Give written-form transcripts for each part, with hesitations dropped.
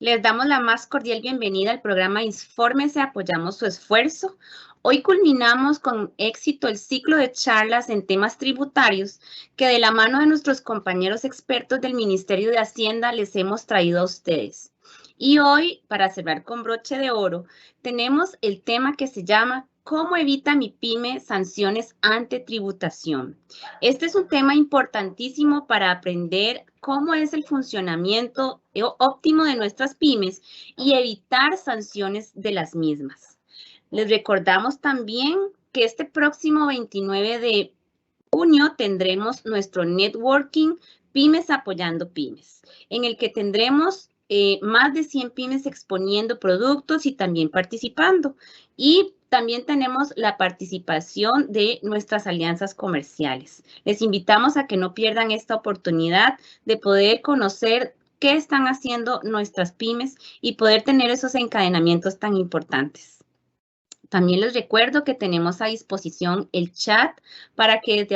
Les damos la más cordial bienvenida al programa Infórmese, apoyamos su esfuerzo. Hoy culminamos con éxito el ciclo de charlas en temas tributarios que de la mano de nuestros compañeros expertos del Ministerio de Hacienda les hemos traído a ustedes. Y hoy, para cerrar con broche de oro, tenemos el tema que se llama ¿Cómo evita mi pyme sanciones ante tributación? Este es un tema importantísimo para aprender cómo es el funcionamiento óptimo de nuestras pymes y evitar sanciones de las mismas. Les recordamos también que este próximo 29 de junio tendremos nuestro networking Pymes Apoyando Pymes, en el que tendremos más de 100 pymes exponiendo productos y también participando. Y también tenemos la participación de nuestras alianzas comerciales. Les invitamos a que no pierdan esta oportunidad de poder conocer qué están haciendo nuestras pymes y poder tener esos encadenamientos tan importantes. También les recuerdo que tenemos a disposición el chat para que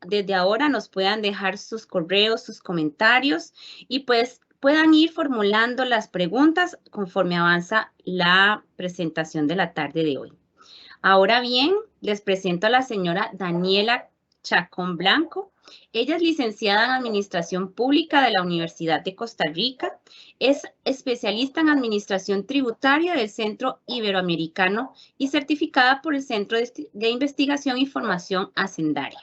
desde ahora nos puedan dejar sus correos, sus comentarios y pues puedan ir formulando las preguntas conforme avanza la presentación de la tarde de hoy. Ahora bien, les presento a la señora Daniela Chacón Blanco. Ella es licenciada en Administración Pública de la Universidad de Costa Rica. Es especialista en Administración Tributaria del Centro Iberoamericano y certificada por el Centro de Investigación y Formación Hacendaria.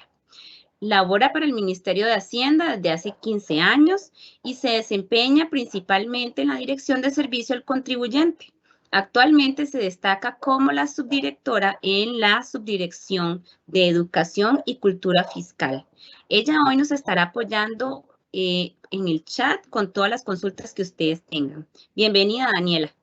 Labora para el Ministerio de Hacienda desde hace 15 años y se desempeña principalmente en la Dirección de Servicio al Contribuyente. Actualmente se destaca como la subdirectora en la Subdirección de Educación y Cultura Fiscal. Ella hoy nos estará apoyando en el chat con todas las consultas que ustedes tengan. Bienvenida, Daniela.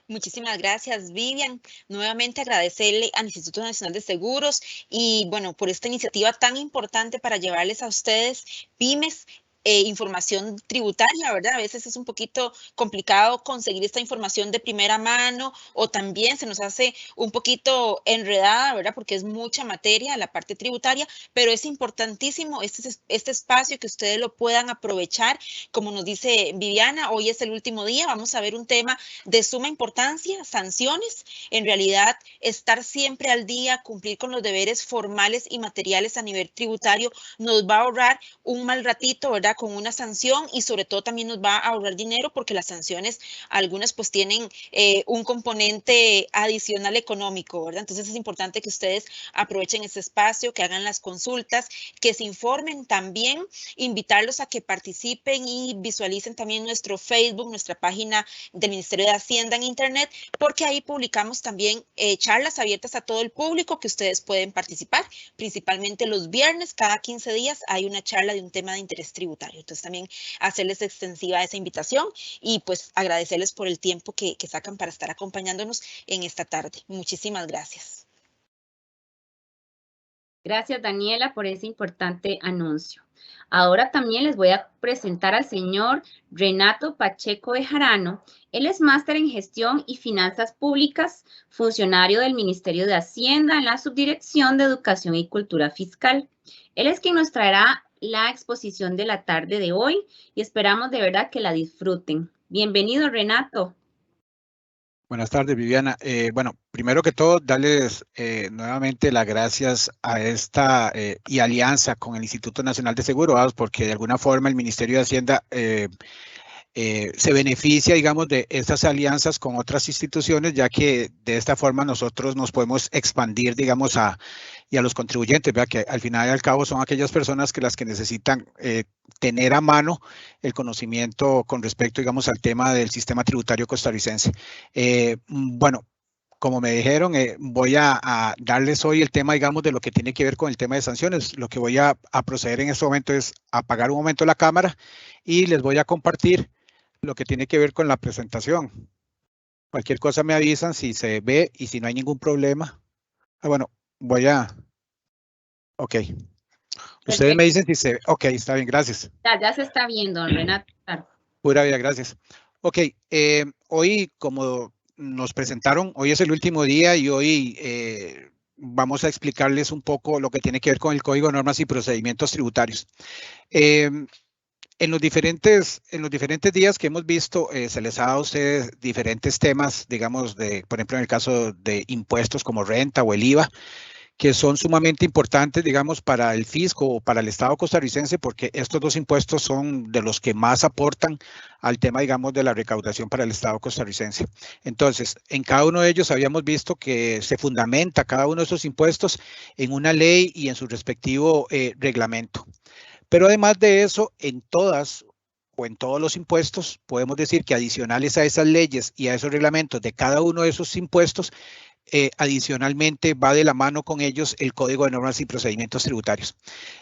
Muchísimas gracias, Vivian. Nuevamente agradecerle al Instituto Nacional de Seguros y, bueno, por esta iniciativa tan importante para llevarles a ustedes, pymes, información tributaria, ¿verdad? A veces es un poquito complicado conseguir esta información de primera mano o también se nos hace un poquito enredada, ¿verdad? Porque es mucha materia la parte tributaria, pero es importantísimo este espacio que ustedes lo puedan aprovechar. Como nos dice Viviana, hoy es el último día, vamos a ver un tema de suma importancia, sanciones. En realidad, estar siempre al día, cumplir con los deberes formales y materiales a nivel tributario nos va a ahorrar un mal ratito, ¿verdad? Con una sanción y sobre todo también nos va a ahorrar dinero porque las sanciones, algunas pues tienen un componente adicional económico, ¿verdad? Entonces es importante que ustedes aprovechen este espacio, que hagan las consultas, que se informen también, invitarlos a que participen y visualicen también nuestro Facebook, nuestra página del Ministerio de Hacienda en Internet, porque ahí publicamos también charlas abiertas a todo el público que ustedes pueden participar, principalmente los viernes, cada 15 días hay una charla de un tema de interés tributario. Entonces también hacerles extensiva esa invitación y pues agradecerles por el tiempo que sacan para estar acompañándonos en esta tarde. Muchísimas gracias. Gracias, Daniela, por ese importante anuncio. Ahora también les voy a presentar al señor Renato Pacheco Bejarano. Él es máster en Gestión y Finanzas Públicas, funcionario del Ministerio de Hacienda en la Subdirección de Educación y Cultura Fiscal. Él es quien nos traerá la exposición de la tarde de hoy y esperamos de verdad que la disfruten. Bienvenido, Renato. Buenas tardes, Viviana. Bueno, primero que todo, darles nuevamente las gracias a esta y alianza con el Instituto Nacional de Seguros, porque de alguna forma el Ministerio de Hacienda se beneficia, digamos, de estas alianzas con otras instituciones, ya que de esta forma nosotros nos podemos expandir, digamos, y a los contribuyentes, ¿verdad? Que al final y al cabo son aquellas personas que las que necesitan tener a mano el conocimiento con respecto, digamos, al tema del sistema tributario costarricense. Bueno, como me dijeron, voy a darles hoy el tema, digamos, de lo que tiene que ver con el tema de sanciones. Lo que voy a proceder en este momento es apagar un momento la cámara y les voy a compartir lo que tiene que ver con la presentación. Cualquier cosa me avisan si se ve y si no hay ningún problema. Bueno, voy a... Ok. Ustedes me dicen si se ve. Ok, está bien, gracias. Ya se está viendo, Renato. Pura vida, gracias. Ok, hoy como nos presentaron, hoy es el último día y hoy vamos a explicarles un poco lo que tiene que ver con el Código de Normas y Procedimientos Tributarios. en los diferentes días que hemos visto, se les ha dado a ustedes diferentes temas, digamos, por ejemplo, en el caso de impuestos como renta o el IVA, que son sumamente importantes, digamos, para el fisco o para el Estado costarricense, porque estos dos impuestos son de los que más aportan al tema, digamos, de la recaudación para el Estado costarricense. Entonces, en cada uno de ellos habíamos visto que se fundamenta cada uno de esos impuestos en una ley y en su respectivo reglamento. Pero además de eso, en todas o en todos los impuestos, podemos decir que adicionales a esas leyes y a esos reglamentos de cada uno de esos impuestos, adicionalmente va de la mano con ellos el Código de Normas y Procedimientos Tributarios.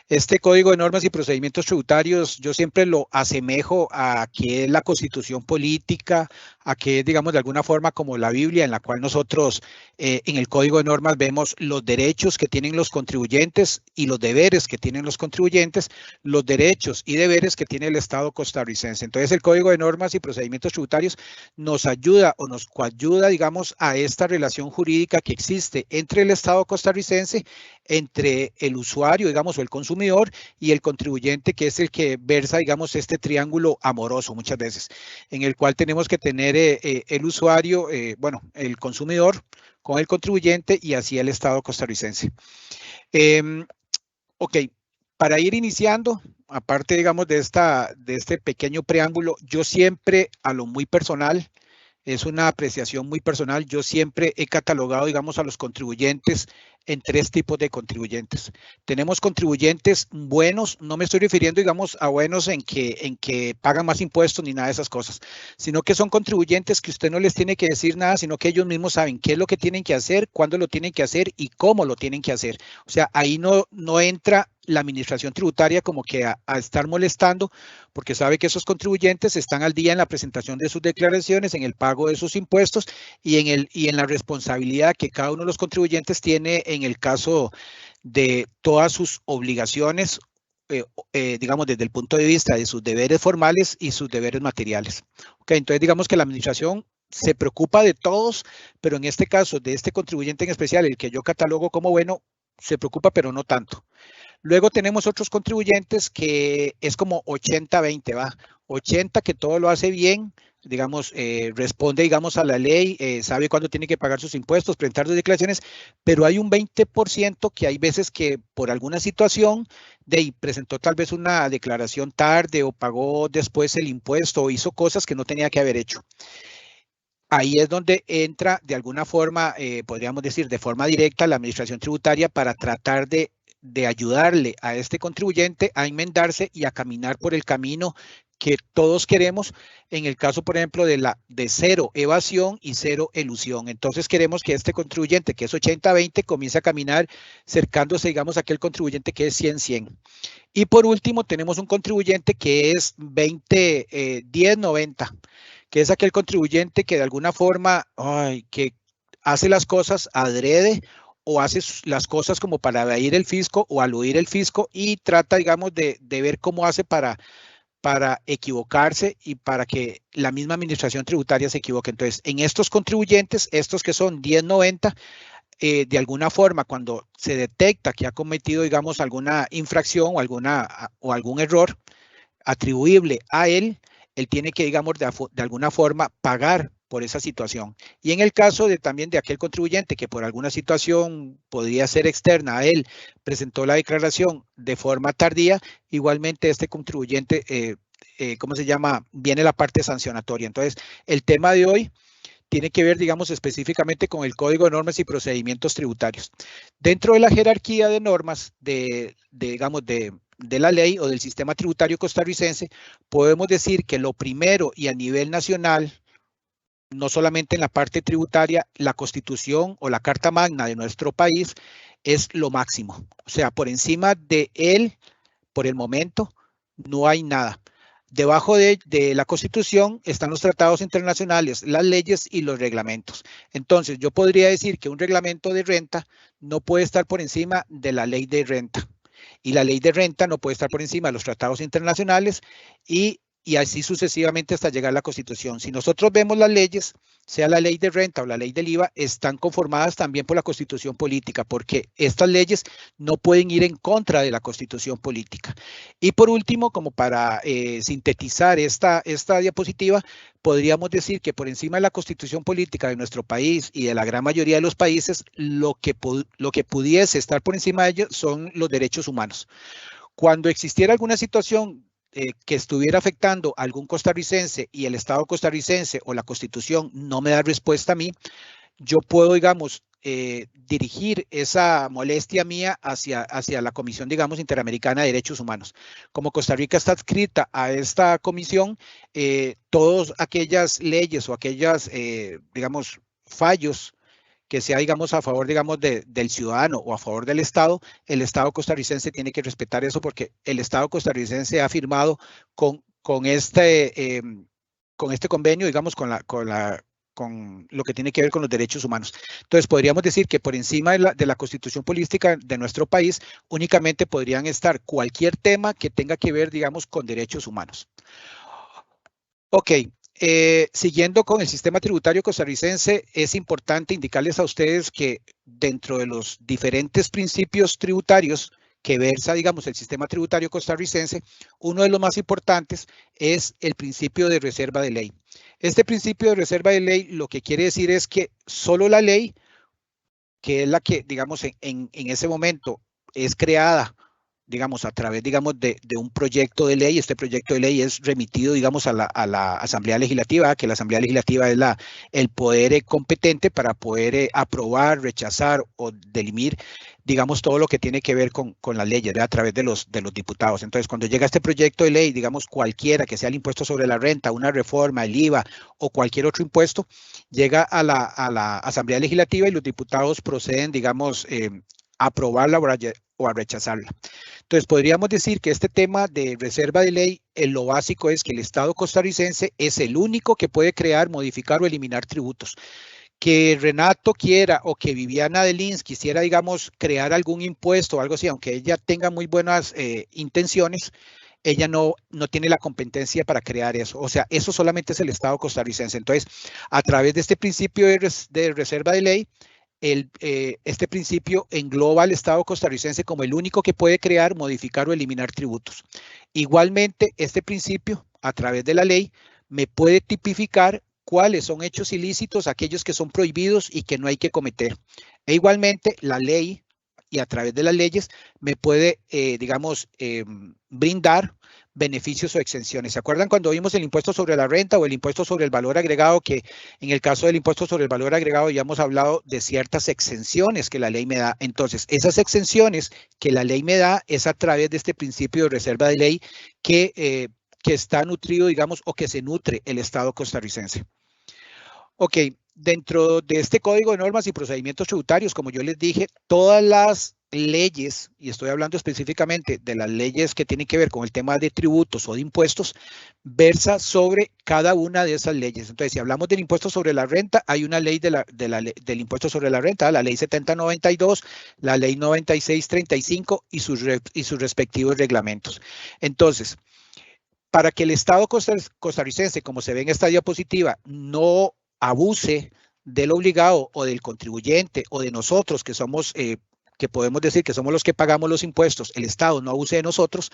Este Código de Normas y Procedimientos Tributarios yo siempre lo asemejo a que es la Constitución política, a que es, digamos, de alguna forma como la Biblia, en la cual nosotros en el Código de Normas vemos los derechos que tienen los contribuyentes y los deberes que tienen los contribuyentes, los derechos y deberes que tiene el Estado costarricense. Entonces el Código de Normas y Procedimientos Tributarios nos ayuda o nos coayuda, digamos, a esta relación jurídica que existe entre el Estado costarricense, entre el usuario, digamos, o el consumidor y el contribuyente, que es el que versa, digamos, este triángulo amoroso muchas veces, en el cual tenemos que tener el usuario, bueno, el consumidor con el contribuyente y así el Estado costarricense. Ok, para ir iniciando, aparte, digamos, de este pequeño preámbulo, yo siempre, a lo muy personal, es una apreciación muy personal, yo siempre he catalogado, digamos, a los contribuyentes en tres tipos de contribuyentes. Tenemos contribuyentes buenos, no me estoy refiriendo, digamos, a buenos en que pagan más impuestos ni nada de esas cosas, sino que son contribuyentes que usted no les tiene que decir nada, sino que ellos mismos saben qué es lo que tienen que hacer, cuándo lo tienen que hacer y cómo lo tienen que hacer. O sea, ahí no entra la administración tributaria como que a estar molestando, porque sabe que esos contribuyentes están al día en la presentación de sus declaraciones, en el pago de sus impuestos y en la responsabilidad que cada uno de los contribuyentes tiene en el caso de todas sus obligaciones, digamos, desde el punto de vista de sus deberes formales y sus deberes materiales. Okay, entonces, digamos que la administración se preocupa de todos, pero en este caso, de este contribuyente en especial, el que yo catalogo como bueno, se preocupa, pero no tanto. Luego tenemos otros contribuyentes que es como 80-20, ¿va? 80 que todo lo hace bien, digamos, responde, digamos, a la ley, sabe cuándo tiene que pagar sus impuestos, presentar sus declaraciones, pero hay un 20% que hay veces que por alguna situación presentó tal vez una declaración tarde o pagó después el impuesto o hizo cosas que no tenía que haber hecho. Ahí es donde entra de alguna forma, podríamos decir de forma directa, la administración tributaria para tratar de ayudarle a este contribuyente a enmendarse y a caminar por el camino que todos queremos, en el caso, por ejemplo, de cero evasión y cero elusión. Entonces queremos que este contribuyente, que es 80-20, comience a caminar cercándose, digamos, a aquel contribuyente que es 100-100. Y por último, tenemos un contribuyente que es 10-90, que es aquel contribuyente que de alguna forma, que hace las cosas adrede o hace las cosas como para evadir el fisco o aludir el fisco y trata, digamos, de ver cómo hace para equivocarse y para que la misma administración tributaria se equivoque. Entonces, en estos contribuyentes, estos que son 10-90, de alguna forma, cuando se detecta que ha cometido, digamos, alguna infracción o algún error atribuible a él tiene que, digamos, de alguna forma pagar por esa situación. Y en el caso también de aquel contribuyente que por alguna situación podría ser externa a él, presentó la declaración de forma tardía, igualmente este contribuyente, ¿cómo se llama? Viene la parte sancionatoria. Entonces, el tema de hoy tiene que ver, digamos, específicamente con el Código de Normas y Procedimientos Tributarios. Dentro de la jerarquía de normas digamos, de la ley o del sistema tributario costarricense, podemos decir que lo primero y a nivel nacional, no solamente en la parte tributaria, la Constitución o la Carta Magna de nuestro país es lo máximo. O sea, por encima de él, por el momento, no hay nada. Debajo de la Constitución están los tratados internacionales, las leyes y los reglamentos. Entonces, yo podría decir que un reglamento de renta no puede estar por encima de la ley de renta. Y la ley de renta no puede estar por encima de los tratados internacionales y y así sucesivamente hasta llegar a la Constitución. Si nosotros vemos las leyes, sea la ley de renta o la ley del IVA, están conformadas también por la Constitución política, porque estas leyes no pueden ir en contra de la Constitución política. Y por último, como para sintetizar esta diapositiva, podríamos decir que por encima de la Constitución política de nuestro país y de la gran mayoría de los países, lo que pudiese estar por encima de ellos son los derechos humanos. Cuando existiera alguna situación que estuviera afectando a algún costarricense y el Estado costarricense o la Constitución no me da respuesta a mí, yo puedo, digamos, dirigir esa molestia mía hacia la Comisión, digamos, Interamericana de Derechos Humanos. Como Costa Rica está adscrita a esta comisión, todas aquellas leyes o aquellas, digamos, fallos que sea, digamos, a favor, digamos, del ciudadano o a favor del Estado, el Estado costarricense tiene que respetar eso porque el Estado costarricense ha firmado con este convenio, digamos, con lo que tiene que ver con los derechos humanos. Entonces, podríamos decir que por encima de la Constitución política de nuestro país, únicamente podrían estar cualquier tema que tenga que ver, digamos, con derechos humanos. Ok. Siguiendo con el sistema tributario costarricense, es importante indicarles a ustedes que dentro de los diferentes principios tributarios que versa, digamos, el sistema tributario costarricense, uno de los más importantes es el principio de reserva de ley. Este principio de reserva de ley lo que quiere decir es que solo la ley, que es la que, digamos, en ese momento es creada, digamos, a través, digamos, de un proyecto de ley. Este proyecto de ley es remitido, digamos, a la Asamblea Legislativa, que la Asamblea Legislativa es el poder competente para poder aprobar, rechazar o delimir, digamos, todo lo que tiene que ver con las leyes, ¿verdad? A través de los diputados. Entonces, cuando llega este proyecto de ley, digamos, cualquiera, que sea el impuesto sobre la renta, una reforma, el IVA o cualquier otro impuesto, llega a la Asamblea Legislativa y los diputados proceden, digamos, a aprobarla o a rechazarla. Entonces, podríamos decir que este tema de reserva de ley, en lo básico es que el Estado costarricense es el único que puede crear, modificar o eliminar tributos. Que Renato quiera o que Viviana de Lins quisiera, digamos, crear algún impuesto o algo así, aunque ella tenga muy buenas intenciones, ella no tiene la competencia para crear eso. O sea, eso solamente es el Estado costarricense. Entonces, a través de este principio de reserva de ley, este principio engloba al Estado costarricense como el único que puede crear, modificar o eliminar tributos. Igualmente, este principio, a través de la ley, me puede tipificar cuáles son hechos ilícitos, aquellos que son prohibidos y que no hay que cometer. E igualmente, la ley, y a través de las leyes, me puede, digamos, brindar beneficios o exenciones. ¿Se acuerdan cuando vimos el impuesto sobre la renta o el impuesto sobre el valor agregado? Que en el caso del impuesto sobre el valor agregado ya hemos hablado de ciertas exenciones que la ley me da. Entonces, esas exenciones que la ley me da es a través de este principio de reserva de ley que está nutrido, digamos, o que se nutre el Estado costarricense. Ok, dentro de este Código de Normas y Procedimientos Tributarios, como yo les dije, todas las leyes, y estoy hablando específicamente de las leyes que tienen que ver con el tema de tributos o de impuestos, versa sobre cada una de esas leyes. Entonces, si hablamos del impuesto sobre la renta, hay una ley del impuesto sobre la renta, la ley 7092, la ley 9635 y sus respectivos reglamentos. Entonces, para que el Estado costarricense, como se ve en esta diapositiva, no abuse del obligado o del contribuyente o de nosotros que somos, que podemos decir que somos los que pagamos los impuestos, el Estado no abuse de nosotros,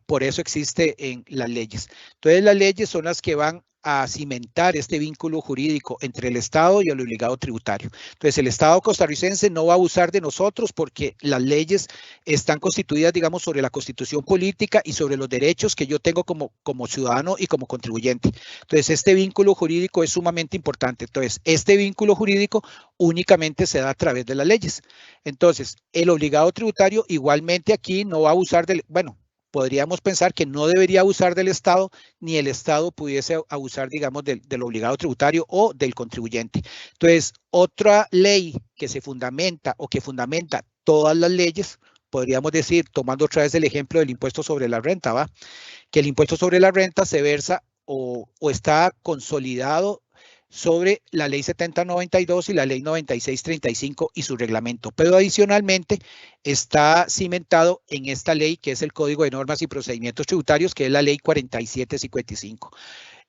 por eso existe en las leyes. Entonces las leyes son las que van a cimentar este vínculo jurídico entre el Estado y el obligado tributario. Entonces, el Estado costarricense no va a abusar de nosotros porque las leyes están constituidas, digamos, sobre la Constitución política y sobre los derechos que yo tengo como ciudadano y como contribuyente. Entonces, este vínculo jurídico es sumamente importante. Entonces, este vínculo jurídico únicamente se da a través de las leyes. Entonces, el obligado tributario igualmente aquí no va a abusar del, bueno, podríamos pensar que no debería abusar del Estado, ni el Estado pudiese abusar, digamos, del obligado tributario o del contribuyente. Entonces, otra ley que se fundamenta o que fundamenta todas las leyes, podríamos decir, tomando otra vez el ejemplo del impuesto sobre la renta, ¿va? Que el impuesto sobre la renta se versa o está consolidado sobre la ley 7092 y la ley 9635 y su reglamento, pero adicionalmente está cimentado en esta ley que es el Código de Normas y Procedimientos Tributarios, que es la ley 4755.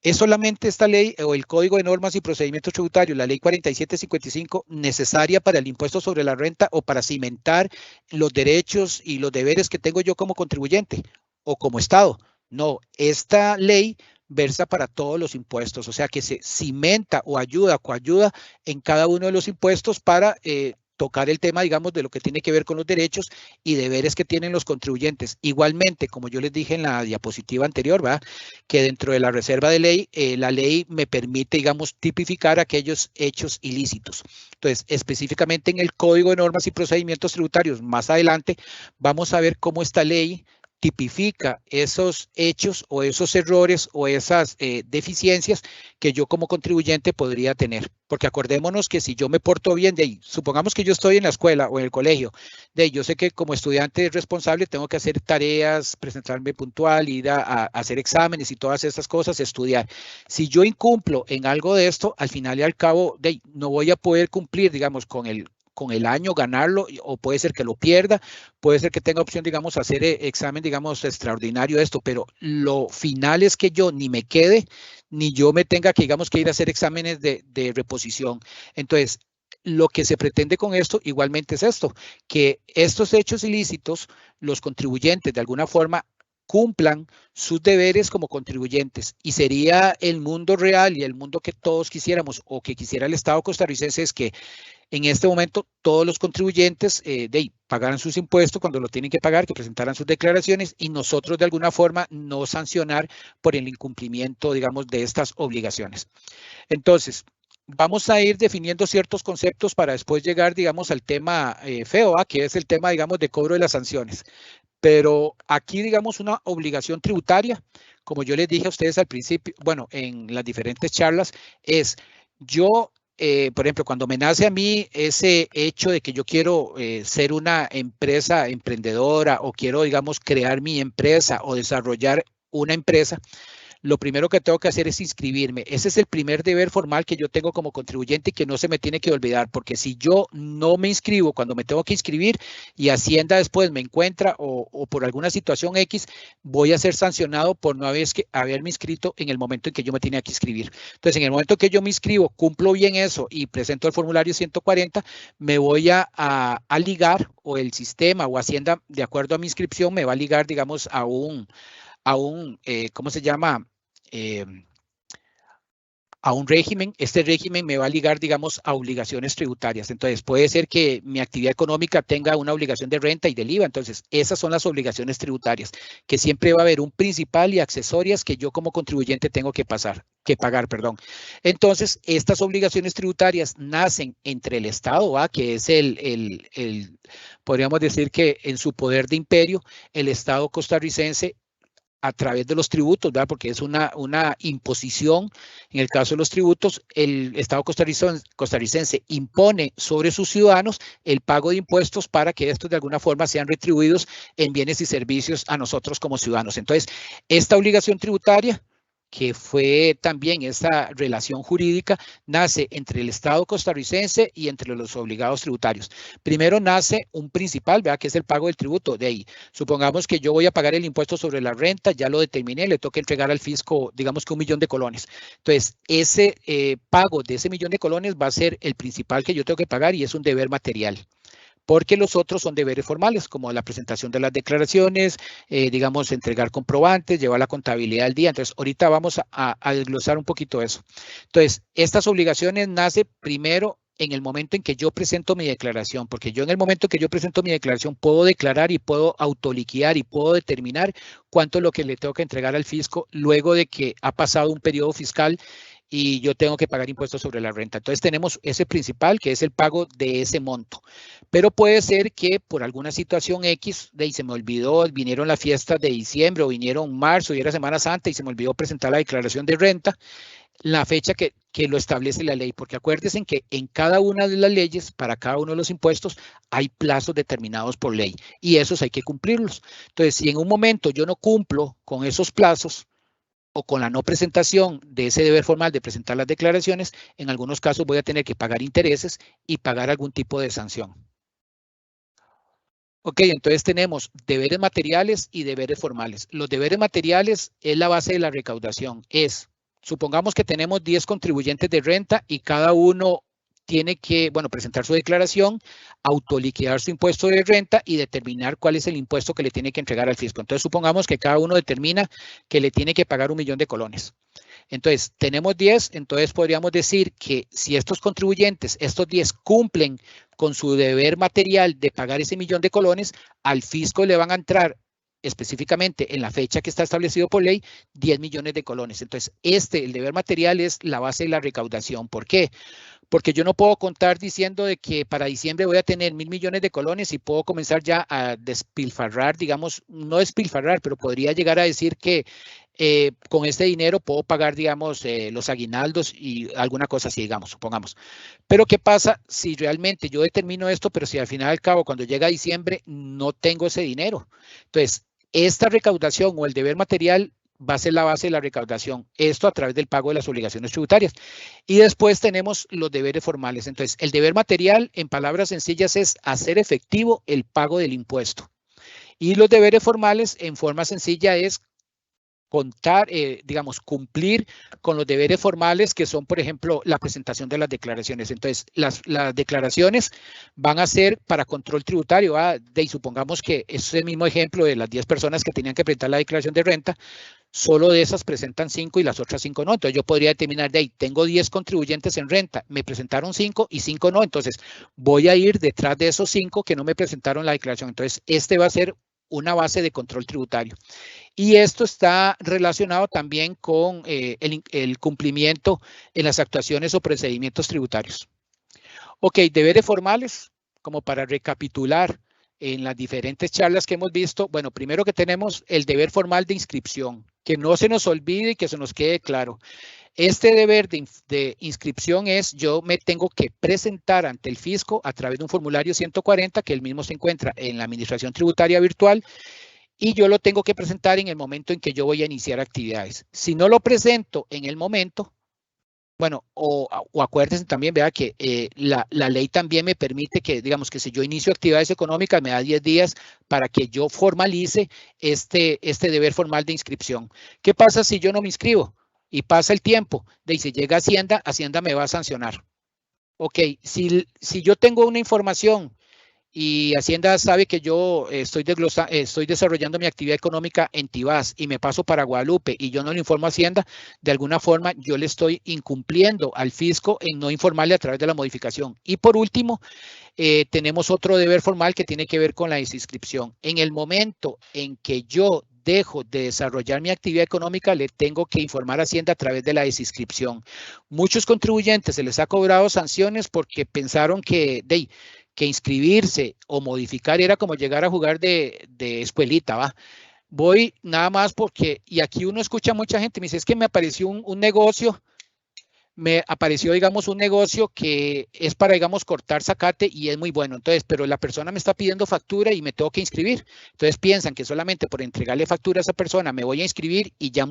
¿Es solamente esta ley o el Código de Normas y Procedimientos Tributarios, la ley 4755, necesaria para el impuesto sobre la renta o para cimentar los derechos y los deberes que tengo yo como contribuyente o como Estado? No, esta ley versa para todos los impuestos, o sea que se cimenta o ayuda, coayuda en cada uno de los impuestos para tocar el tema, digamos, de lo que tiene que ver con los derechos y deberes que tienen los contribuyentes. Igualmente, como yo les dije en la diapositiva anterior, ¿verdad?, que dentro de la reserva de ley, la ley me permite, digamos, tipificar aquellos hechos ilícitos. Entonces, específicamente en el Código de Normas y Procedimientos Tributarios, más adelante, vamos a ver cómo esta ley tipifica esos hechos o esos errores o esas deficiencias que yo como contribuyente podría tener. Porque acordémonos que si yo me porto bien, supongamos que yo estoy en la escuela o en el colegio, yo sé que como estudiante responsable tengo que hacer tareas, presentarme puntual, ir a hacer exámenes y todas estas cosas, estudiar. Si yo incumplo en algo de esto, al final y al cabo, no voy a poder cumplir, digamos, con el año, ganarlo, o puede ser que lo pierda, puede ser que tenga opción, digamos, hacer examen, digamos, extraordinario de esto, pero lo final es que yo ni me quede, ni yo me tenga que, digamos, que ir a hacer exámenes de reposición. Entonces, lo que se pretende con esto igualmente es esto, que estos hechos ilícitos, los contribuyentes de alguna forma cumplan sus deberes como contribuyentes, y sería el mundo real y el mundo que todos quisiéramos o que quisiera el Estado costarricense, es que en este momento todos los contribuyentes pagaran sus impuestos cuando lo tienen que pagar, que presentaran sus declaraciones, y nosotros de alguna forma no sancionar por el incumplimiento, digamos, de estas obligaciones. Entonces, vamos a ir definiendo ciertos conceptos para después llegar, digamos, al tema feo, que es el tema, digamos, de cobro de las sanciones. Pero aquí, digamos, una obligación tributaria, como yo les dije a ustedes al principio, bueno, en las diferentes charlas, es yo, por ejemplo, cuando me nace a mí ese hecho de que yo quiero ser una empresa emprendedora o quiero, digamos, crear mi empresa o desarrollar una empresa, lo primero que tengo que hacer es inscribirme. Ese es el primer deber formal que yo tengo como contribuyente y que no se me tiene que olvidar, porque si yo no me inscribo cuando me tengo que inscribir y Hacienda después me encuentra o por alguna situación X, voy a ser sancionado por no haberme inscrito en el momento en que yo me tenía que inscribir. Entonces, en el momento que yo me inscribo, cumplo bien eso y presento el formulario 140, me voy a ligar, o el sistema o Hacienda, de acuerdo a mi inscripción, me va a ligar, digamos, a un ¿cómo se llama? A un régimen. Este régimen me va a ligar, digamos, a obligaciones tributarias. Entonces, puede ser que mi actividad económica tenga una obligación de renta y del IVA. Entonces, esas son las obligaciones tributarias, que siempre va a haber un principal y accesorias que yo como contribuyente tengo que pagar. Entonces, estas obligaciones tributarias nacen entre el Estado, que es podríamos decir que en su poder de imperio, el Estado costarricense, a través de los tributos, ¿verdad?, porque es una imposición. En el caso de los tributos, el Estado costarricense impone sobre sus ciudadanos el pago de impuestos para que estos de alguna forma sean retribuidos en bienes y servicios a nosotros como ciudadanos. Entonces, esta obligación tributaria, que fue también esta relación jurídica, nace entre el Estado costarricense y entre los obligados tributarios. Primero nace un principal, ¿verdad?, que es el pago del tributo. De ahí, supongamos que yo voy a pagar el impuesto sobre la renta, ya lo determiné, le toca entregar al fisco, digamos que 1.000.000 de colones. Entonces, ese pago de ese 1.000.000 de colones va a ser el principal que yo tengo que pagar, y es un deber material, porque los otros son deberes formales, como la presentación de las declaraciones, digamos, entregar comprobantes, llevar la contabilidad al día. Entonces, ahorita vamos a desglosar un poquito eso. Entonces, estas obligaciones nacen primero en el momento en que yo presento mi declaración, porque yo en el momento que yo presento mi declaración puedo declarar y puedo autoliquidar y puedo determinar cuánto es lo que le tengo que entregar al fisco luego de que ha pasado un periodo fiscal y yo tengo que pagar impuestos sobre la renta. Entonces tenemos ese principal, que es el pago de ese monto. Pero puede ser que por alguna situación X, se me olvidó, vinieron las fiestas de diciembre o vinieron marzo y era Semana Santa y se me olvidó presentar la declaración de renta, la fecha que lo establece la ley, porque acuérdense que en cada una de las leyes, para cada uno de los impuestos, hay plazos determinados por ley y esos hay que cumplirlos. Entonces, si en un momento yo no cumplo con esos plazos, o con la no presentación de ese deber formal de presentar las declaraciones, en algunos casos voy a tener que pagar intereses y pagar algún tipo de sanción. Ok, entonces tenemos deberes materiales y deberes formales. Los deberes materiales es la base de la recaudación. Supongamos que tenemos 10 contribuyentes de renta y cada uno tiene que, bueno, presentar su declaración, autoliquidar su impuesto de renta y determinar cuál es el impuesto que le tiene que entregar al fisco. Entonces, supongamos que cada uno determina que le tiene que pagar 1.000.000 de colones. Entonces, tenemos 10, entonces podríamos decir que si estos contribuyentes, estos 10 cumplen con su deber material de pagar ese 1.000.000 de colones, al fisco le van a entrar específicamente en la fecha que está establecido por ley, 10 millones de colones. Entonces, el deber material es la base de la recaudación. ¿Por qué? Porque yo no puedo contar diciendo de que para diciembre voy a tener 1.000 millones de colones y puedo comenzar ya a despilfarrar, digamos, no despilfarrar, pero podría llegar a decir que con este dinero puedo pagar, digamos, los aguinaldos y alguna cosa así, digamos, supongamos. Pero ¿qué pasa si realmente yo determino esto, pero si al final del cabo, cuando llega diciembre, no tengo ese dinero? Entonces, esta recaudación o el deber material va a ser la base de la recaudación, esto a través del pago de las obligaciones tributarias. Y después tenemos los deberes formales. Entonces, el deber material, en palabras sencillas, es hacer efectivo el pago del impuesto. Y los deberes formales, en forma sencilla, es contar, digamos, cumplir con los deberes formales que son, por ejemplo, la presentación de las declaraciones. Entonces, las declaraciones van a ser para control tributario. Y supongamos que ese mismo ejemplo de las 10 personas que tenían que presentar la declaración de renta, solo de esas presentan 5 y las otras 5 no. Entonces, yo podría determinar de ahí, tengo 10 contribuyentes en renta, me presentaron 5 y 5 no. Entonces, voy a ir detrás de esos 5 que no me presentaron la declaración. Entonces, este va a ser una base de control tributario. Y esto está relacionado también con el cumplimiento en las actuaciones o procedimientos tributarios. Ok, deberes formales, como para recapitular en las diferentes charlas que hemos visto. Bueno, primero que tenemos el deber formal de inscripción, que no se nos olvide y que se nos quede claro. Este deber de inscripción es, yo me tengo que presentar ante el fisco a través de un formulario 140, que el mismo se encuentra en la Administración Tributaria Virtual, y yo lo tengo que presentar en el momento en que yo voy a iniciar actividades. Si no lo presento en el momento, bueno, o acuérdense también, vea que la ley también me permite que, digamos, que si yo inicio actividades económicas, me da 10 días para que yo formalice este deber formal de inscripción. ¿Qué pasa si yo no me inscribo? Y pasa el tiempo, de si llega Hacienda, Hacienda me va a sancionar. Ok, si yo tengo una información y Hacienda sabe que yo estoy desarrollando mi actividad económica en Tibás y me paso para Guadalupe y yo no le informo a Hacienda, de alguna forma yo le estoy incumpliendo al fisco en no informarle a través de la modificación. Y por último, tenemos otro deber formal que tiene que ver con la desinscripción. En el momento en que yo dejo de desarrollar mi actividad económica, le tengo que informar a Hacienda a través de la desinscripción. Muchos contribuyentes se les ha cobrado sanciones porque pensaron que inscribirse o modificar era como llegar a jugar de escuelita, ¿va? Voy nada más porque, y aquí uno escucha a mucha gente, me dice, es que me apareció un negocio, digamos, un negocio que es para, digamos, cortar zacate y es muy bueno. Entonces, pero la persona me está pidiendo factura y me tengo que inscribir. Entonces piensan que solamente por entregarle factura a esa persona me voy a inscribir y ya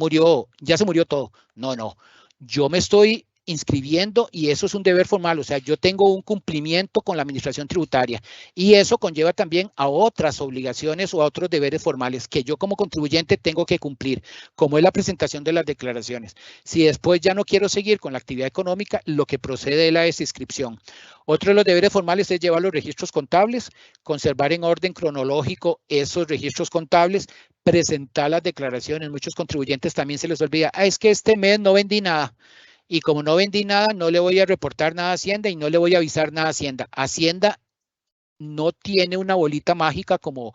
se murió todo. No. Yo me estoy inscribiendo y eso es un deber formal, o sea, yo tengo un cumplimiento con la administración tributaria y eso conlleva también a otras obligaciones o a otros deberes formales que yo como contribuyente tengo que cumplir, como es la presentación de las declaraciones. Si después ya no quiero seguir con la actividad económica, lo que procede es la desinscripción. Otro de los deberes formales es llevar los registros contables, conservar en orden cronológico esos registros contables, presentar las declaraciones. Muchos contribuyentes también se les olvida, es que este mes no vendí nada. Y como no vendí nada, no le voy a reportar nada a Hacienda y no le voy a avisar nada a Hacienda. Hacienda no tiene una bolita mágica como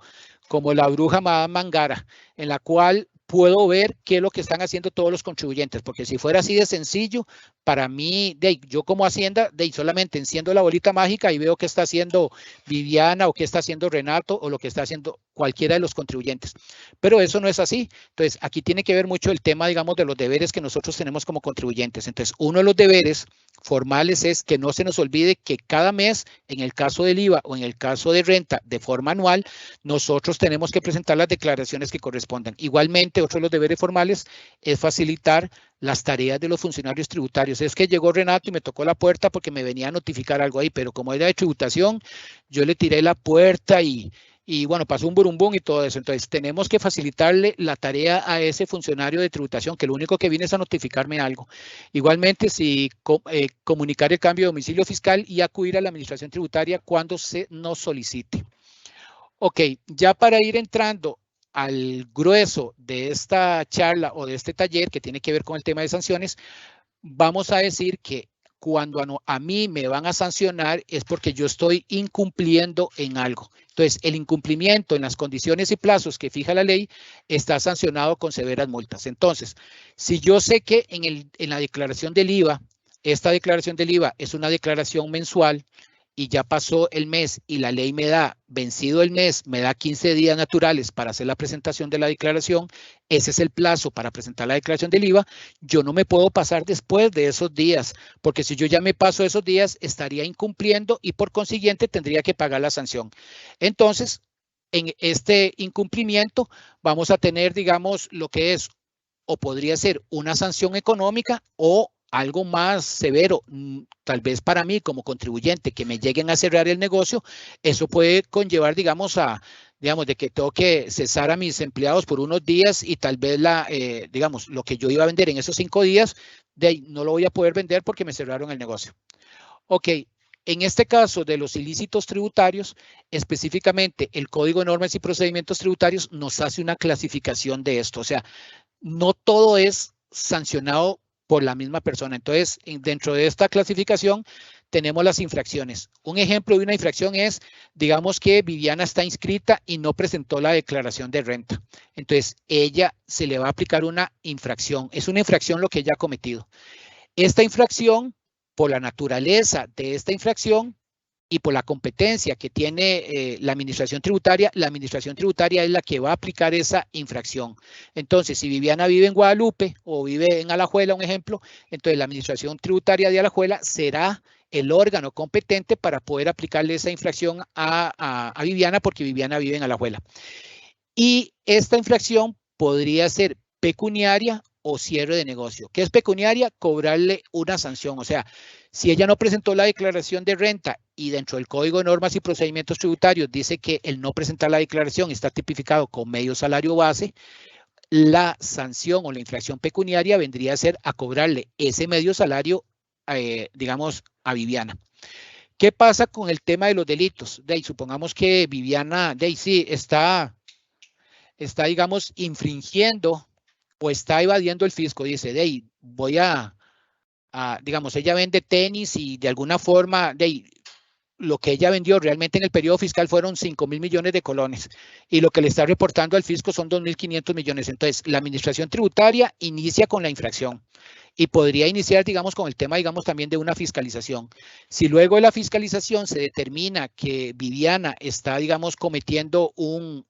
la bruja Madame Mangara, en la cual puedo ver qué es lo que están haciendo todos los contribuyentes, porque si fuera así de sencillo, para mí, yo como Hacienda, solamente enciendo la bolita mágica y veo qué está haciendo Viviana o qué está haciendo Renato o lo que está haciendo cualquiera de los contribuyentes. Pero eso no es así. Entonces, aquí tiene que ver mucho el tema, digamos, de los deberes que nosotros tenemos como contribuyentes. Entonces, uno de los deberes formales es que no se nos olvide que cada mes, en el caso del IVA o en el caso de renta, de forma anual, nosotros tenemos que presentar las declaraciones que correspondan. Igualmente, otro de los deberes formales es facilitar las tareas de los funcionarios tributarios. Es que llegó Renato y me tocó la puerta porque me venía a notificar algo ahí, pero como era de tributación, yo le tiré la puerta y bueno, pasó un burumbum y todo eso. Entonces, tenemos que facilitarle la tarea a ese funcionario de tributación, que lo único que viene es a notificarme algo. Igualmente, si comunicar el cambio de domicilio fiscal y acudir a la administración tributaria cuando se nos solicite. Ok, ya para ir entrando al grueso de esta charla o de este taller que tiene que ver con el tema de sanciones, vamos a decir que cuando a mí me van a sancionar es porque yo estoy incumpliendo en algo. Entonces, el incumplimiento en las condiciones y plazos que fija la ley está sancionado con severas multas. Entonces, si yo sé que en la declaración del IVA, esta declaración del IVA es una declaración mensual, y ya pasó el mes y la ley me da, vencido el mes, me da 15 días naturales para hacer la presentación de la declaración, ese es el plazo para presentar la declaración del IVA, yo no me puedo pasar después de esos días, porque si yo ya me paso esos días, estaría incumpliendo y por consiguiente tendría que pagar la sanción. Entonces, en este incumplimiento vamos a tener, digamos, lo que es o podría ser una sanción económica o algo más severo, tal vez para mí como contribuyente, que me lleguen a cerrar el negocio, eso puede conllevar, digamos, de que tengo que cesar a mis empleados por unos días y tal vez digamos, lo que yo iba a vender en esos 5 días, de ahí no lo voy a poder vender porque me cerraron el negocio. Ok, en este caso de los ilícitos tributarios, específicamente el Código de Normas y Procedimientos Tributarios nos hace una clasificación de esto, o sea, no todo es sancionado por la misma persona. Entonces, dentro de esta clasificación tenemos las infracciones. Un ejemplo de una infracción es, digamos que Viviana está inscrita y no presentó la declaración de renta. Entonces, ella se le va a aplicar una infracción. Es una infracción lo que ella ha cometido. Esta infracción, por la naturaleza de esta infracción y por la competencia que tiene la administración tributaria es la que va a aplicar esa infracción. Entonces, si Viviana vive en Guadalupe o vive en Alajuela, un ejemplo, entonces la administración tributaria de Alajuela será el órgano competente para poder aplicarle esa infracción a Viviana porque Viviana vive en Alajuela. Y esta infracción podría ser pecuniaria o cierre de negocio. ¿Qué es pecuniaria? Cobrarle una sanción. O sea, si ella no presentó la declaración de renta y dentro del Código de Normas y Procedimientos Tributarios dice que el no presentar la declaración está tipificado con medio salario base, la sanción o la infracción pecuniaria vendría a ser a cobrarle ese medio salario, digamos, a Viviana. ¿Qué pasa con el tema de los delitos? Supongamos que Viviana, sí, está, digamos, infringiendo o está evadiendo el fisco, dice, voy digamos, ella vende tenis y de alguna forma, lo que ella vendió realmente en el periodo fiscal fueron 5.000 millones de colones y lo que le está reportando al fisco son 2.500 millones. Entonces, la administración tributaria inicia con la infracción y podría iniciar, digamos, con el tema, digamos, también de una fiscalización. Si luego de la fiscalización se determina que Viviana está, digamos, cometiendo un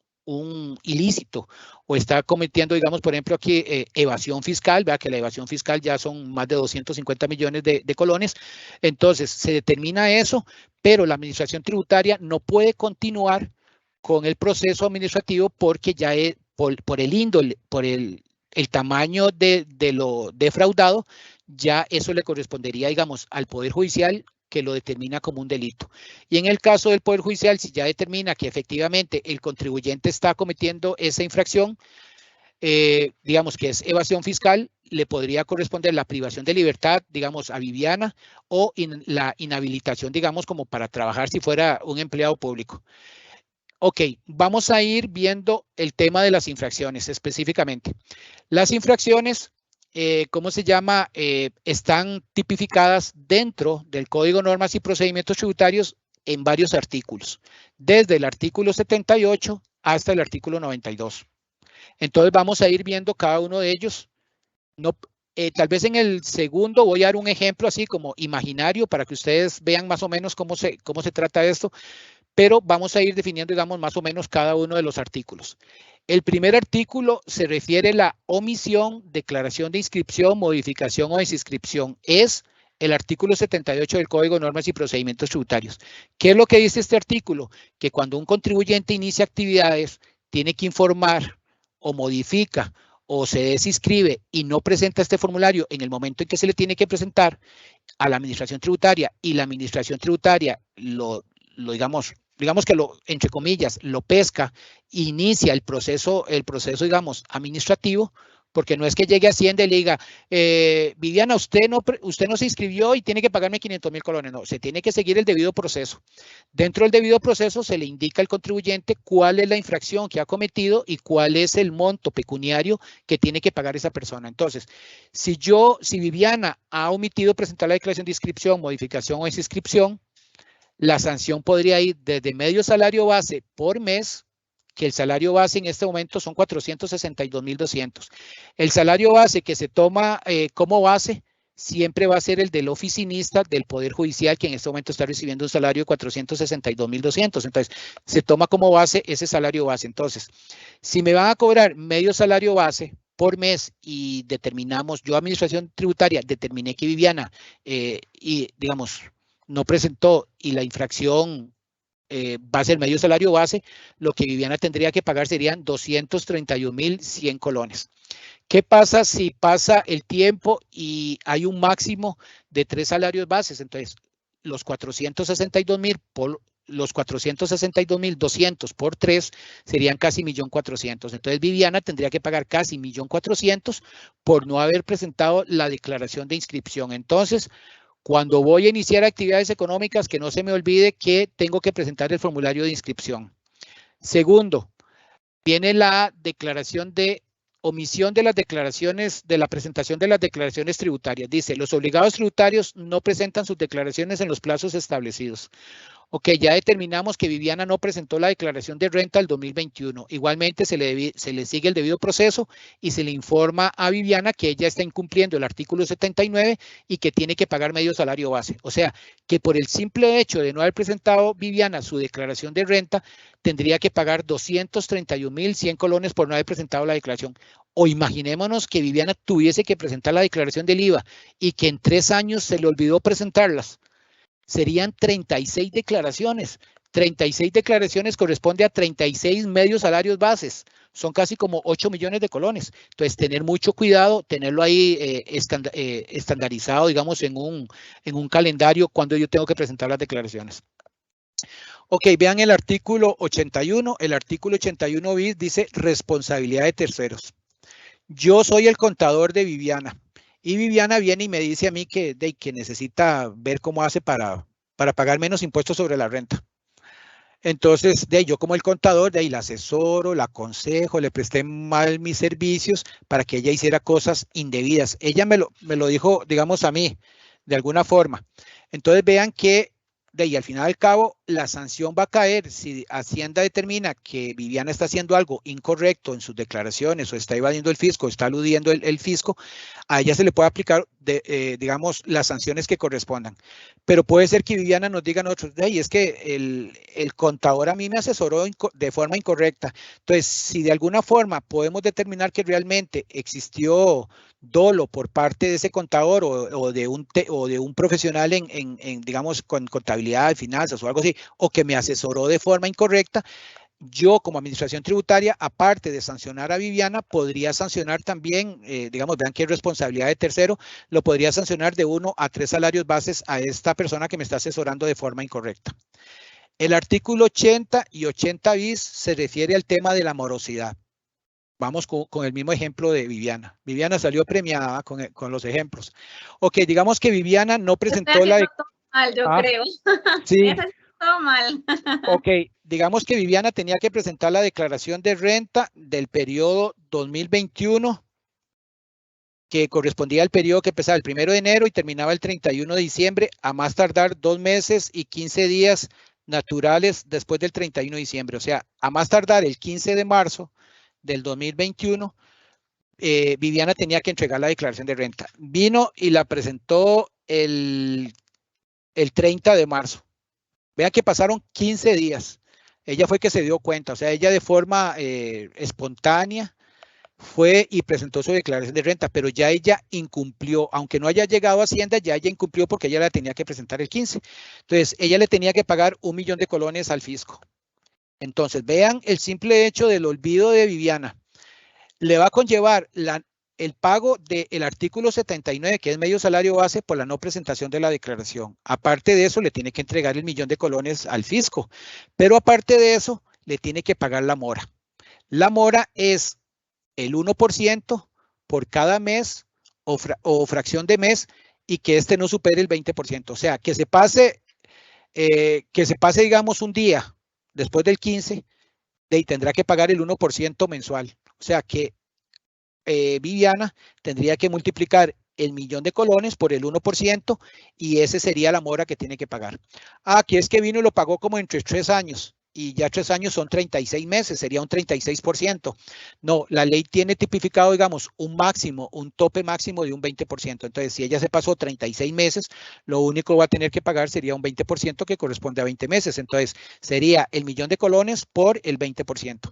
ilícito o está cometiendo, digamos, por ejemplo, aquí evasión fiscal, vea que la evasión fiscal ya son más de 250 millones de colones, entonces se determina eso, pero la administración tributaria no puede continuar con el proceso administrativo porque ya es, por el índole, por el tamaño de lo defraudado, ya eso le correspondería, digamos, al Poder Judicial que lo determina como un delito. Y en el caso del Poder Judicial, si ya determina que efectivamente el contribuyente está cometiendo esa infracción, digamos que es evasión fiscal, le podría corresponder la privación de libertad, digamos, a Viviana o la inhabilitación, digamos, como para trabajar si fuera un empleado público. Ok, vamos a ir viendo el tema de las infracciones específicamente. Las infracciones, ¿cómo se llama? Están tipificadas dentro del Código de Normas y Procedimientos Tributarios en varios artículos, desde el artículo 78 hasta el artículo 92. Entonces vamos a ir viendo cada uno de ellos. Tal vez en el segundo voy a dar un ejemplo así como imaginario para que ustedes vean más o menos cómo se trata esto, pero vamos a ir definiendo, digamos, más o menos cada uno de los artículos. El primer artículo se refiere a la omisión, declaración de inscripción, modificación o desinscripción. Es el artículo 78 del Código de Normas y Procedimientos Tributarios. ¿Qué es lo que dice este artículo? Que cuando un contribuyente inicia actividades, tiene que informar o modifica o se desinscribe y no presenta este formulario en el momento en que se le tiene que presentar a la administración tributaria, y la administración tributaria digamos que entre comillas, lo pesca, inicia el proceso, digamos, administrativo, porque no es que llegue a Hacienda y le diga, Viviana, usted no se inscribió y tiene que pagarme 500.000 colones. No, se tiene que seguir el debido proceso. Dentro del debido proceso se le indica al contribuyente cuál es la infracción que ha cometido y cuál es el monto pecuniario que tiene que pagar esa persona. Entonces, si Viviana ha omitido presentar la declaración de inscripción, modificación o desinscripción, la sanción podría ir desde medio salario base por mes, que el salario base en este momento son 462.200. El salario base que se toma como base siempre va a ser el del oficinista del Poder Judicial, que en este momento está recibiendo un salario de 462.200. Entonces, se toma como base ese salario base. Entonces, si me van a cobrar medio salario base por mes y determinamos, yo administración tributaria, determiné que Viviana, y digamos, no presentó y la infracción va a ser medio salario base, lo que Viviana tendría que pagar serían 231.100 colones. ¿Qué pasa si pasa el tiempo y hay un máximo de 3 salarios bases? Entonces, los 462.000 por los 462.200 por 3 serían casi 1.400.000. Entonces, Viviana tendría que pagar casi 1.400.000 por no haber presentado la declaración de inscripción. Entonces, cuando voy a iniciar actividades económicas, que no se me olvide que tengo que presentar el formulario de inscripción. Segundo, viene la declaración de omisión de las declaraciones, de la presentación de las declaraciones tributarias. Dice, los obligados tributarios no presentan sus declaraciones en los plazos establecidos. Ok, ya determinamos que Viviana no presentó la declaración de renta del 2021. Igualmente se le sigue el debido proceso y se le informa a Viviana que ella está incumpliendo el artículo 79 y que tiene que pagar medio salario base. O sea, que por el simple hecho de no haber presentado Viviana su declaración de renta, tendría que pagar 231.100 colones por no haber presentado la declaración. O imaginémonos que Viviana tuviese que presentar la declaración del IVA y que en 3 años se le olvidó presentarlas. Serían 36 declaraciones. 36 declaraciones corresponde a 36 medios salarios bases. Son casi como 8 millones de colones. Entonces, tener mucho cuidado, tenerlo ahí estandarizado, digamos, en un calendario cuando yo tengo que presentar las declaraciones. Ok, vean el artículo 81. El artículo 81 bis dice responsabilidad de terceros. Yo soy el contador de Viviana. Y Viviana viene y me dice a mí que necesita ver cómo hace para pagar menos impuestos sobre la renta. Entonces, yo como el contador, la asesoro, la aconsejo, le presté mal mis servicios para que ella hiciera cosas indebidas. Ella me lo dijo, digamos, a mí, de alguna forma. Entonces, vean que al final al cabo, la sanción va a caer si Hacienda determina que Viviana está haciendo algo incorrecto en sus declaraciones o está evadiendo el fisco, está eludiendo el fisco, a ella se le puede aplicar, digamos, las sanciones que correspondan. Pero puede ser que Viviana nos diga a nosotros, es que el contador a mí me asesoró de forma incorrecta. Entonces, si de alguna forma podemos determinar que realmente existió dolo por parte de ese contador o de un profesional digamos, con contabilidad, finanzas o algo así, o que me asesoró de forma incorrecta, yo como administración tributaria, aparte de sancionar a Viviana, podría sancionar también, digamos, vean que es responsabilidad de tercero, lo podría sancionar de 1 a 3 salarios bases a esta persona que me está asesorando de forma incorrecta. El artículo 80 y 80 bis se refiere al tema de la morosidad. Vamos con el mismo ejemplo de Viviana. Viviana salió premiada con los ejemplos. Ok, digamos que Viviana no presentó la... Mal, yo creo. Sí. Todo mal. Ok, digamos que Viviana tenía que presentar la declaración de renta del periodo 2021, que correspondía al periodo que empezaba el 1 de enero y terminaba el 31 de diciembre, a más tardar 2 meses y 15 días naturales después del 31 de diciembre. O sea, a más tardar el 15 de marzo del 2021, Viviana tenía que entregar la declaración de renta. Vino y la presentó el 30 de marzo. Vean que pasaron 15 días. Ella fue que se dio cuenta, o sea, ella de forma espontánea fue y presentó su declaración de renta, pero ya ella incumplió, aunque no haya llegado a Hacienda, ya ella incumplió porque ella la tenía que presentar el 15. Entonces, ella le tenía que pagar 1 millón de colones al fisco. Entonces, vean el simple hecho del olvido de Viviana. le va a conllevar el pago del artículo 79, que es medio salario base, por la no presentación de la declaración. Aparte de eso, le tiene que entregar el 1.000.000 de colones al fisco, pero aparte de eso, le tiene que pagar la mora. La mora es el 1% por cada mes o fracción de mes y que este no supere el 20%. O sea, que se pase, digamos, un día después del 15, y tendrá que pagar el 1% mensual. O sea, que Viviana tendría que multiplicar el 1.000.000 de colones por el 1% y ese sería la mora que tiene que pagar. Aquí es que vino y lo pagó como entre 3 años. Y ya 3 años son 36 meses, sería un 36%. No, la ley tiene tipificado, digamos, un máximo, un tope máximo de un 20%. Entonces, si ella se pasó 36 meses, lo único que va a tener que pagar sería un 20% que corresponde a 20 meses. Entonces, sería el 1.000.000 de colones por el 20%.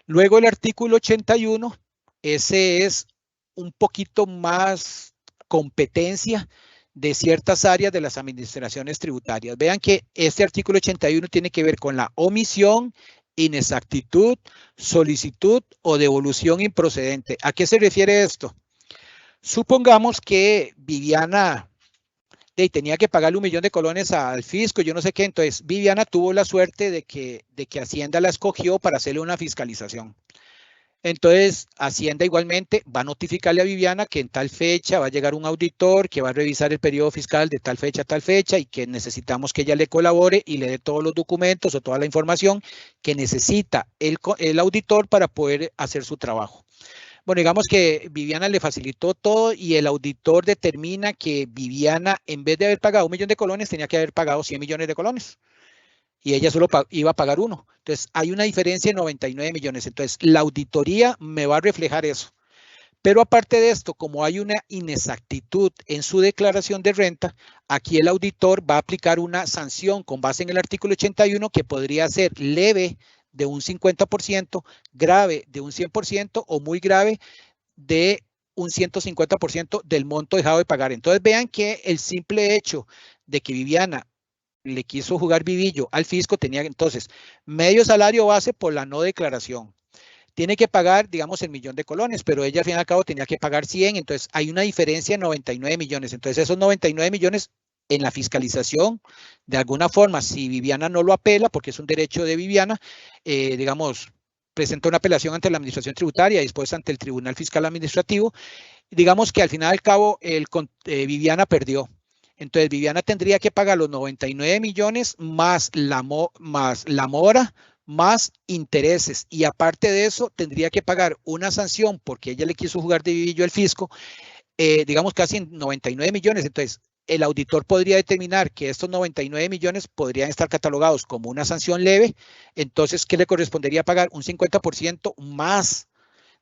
Luego, el artículo 81, ese es un poquito más competencia de ciertas áreas de las administraciones tributarias. Vean que este artículo 81 tiene que ver con la omisión, inexactitud, solicitud o devolución improcedente. ¿A qué se refiere esto? Supongamos que Viviana tenía que pagarle 1.000.000 de colones al fisco, yo no sé qué, entonces Viviana tuvo la suerte de que Hacienda la escogió para hacerle una fiscalización. Entonces, Hacienda igualmente va a notificarle a Viviana que en tal fecha va a llegar un auditor que va a revisar el periodo fiscal de tal fecha a tal fecha y que necesitamos que ella le colabore y le dé todos los documentos o toda la información que necesita el auditor para poder hacer su trabajo. Bueno, digamos que Viviana le facilitó todo y el auditor determina que Viviana, en vez de haber pagado 1.000.000 de colones, tenía que haber pagado 100 millones de colones. Y ella solo iba a pagar 1. Entonces, hay una diferencia de 99 millones. Entonces, la auditoría me va a reflejar eso. Pero aparte de esto, como hay una inexactitud en su declaración de renta, aquí el auditor va a aplicar una sanción con base en el artículo 81 que podría ser leve de un 50%, grave de un 100% o muy grave de un 150% del monto dejado de pagar. Entonces, vean que el simple hecho de que Viviana le quiso jugar vivillo al fisco, tenía entonces medio salario base por la no declaración. Tiene que pagar, digamos, el 1.000.000 de colones, pero ella al fin y al cabo tenía que pagar 100, entonces hay una diferencia de 99 millones. Entonces esos 99 millones en la fiscalización, de alguna forma, si Viviana no lo apela, porque es un derecho de Viviana, digamos, presenta una apelación ante la administración tributaria y después ante el Tribunal Fiscal Administrativo, digamos que al final y al cabo Viviana perdió. Entonces, Viviana tendría que pagar los 99 millones más la mora, más intereses. Y aparte de eso, tendría que pagar una sanción porque ella le quiso jugar de vivillo al fisco, digamos casi en 99 millones. Entonces, el auditor podría determinar que estos 99 millones podrían estar catalogados como una sanción leve. Entonces, ¿qué le correspondería pagar? Un 50% más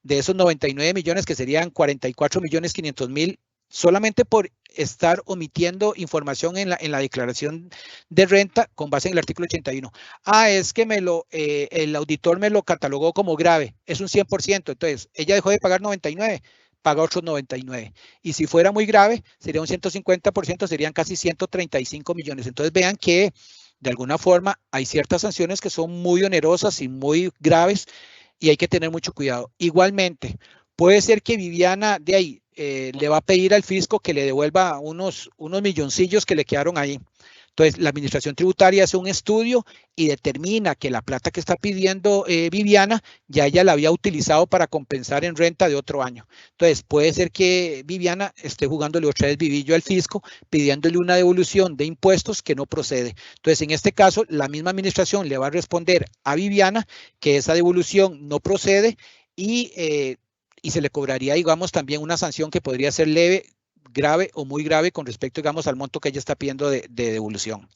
de esos 99 millones, que serían 44.500.000, solamente por estar omitiendo información en la declaración de renta con base en el artículo 81. Es que el auditor me lo catalogó como grave, es un 100%, entonces ella dejó de pagar 99, paga otros 99. Y si fuera muy grave, sería un 150%, serían casi 135 millones. Entonces vean que de alguna forma hay ciertas sanciones que son muy onerosas y muy graves y hay que tener mucho cuidado. Igualmente, puede ser que Viviana de ahí le va a pedir al fisco que le devuelva unos milloncillos que le quedaron ahí. Entonces, la administración tributaria hace un estudio y determina que la plata que está pidiendo Viviana ya ella la había utilizado para compensar en renta de otro año. Entonces, puede ser que Viviana esté jugándole otra vez vivillo al fisco, pidiéndole una devolución de impuestos que no procede. Entonces, en este caso, la misma administración le va a responder a Viviana que esa devolución no procede y se le cobraría, digamos, también una sanción que podría ser leve, grave o muy grave con respecto, digamos, al monto que ella está pidiendo de devolución.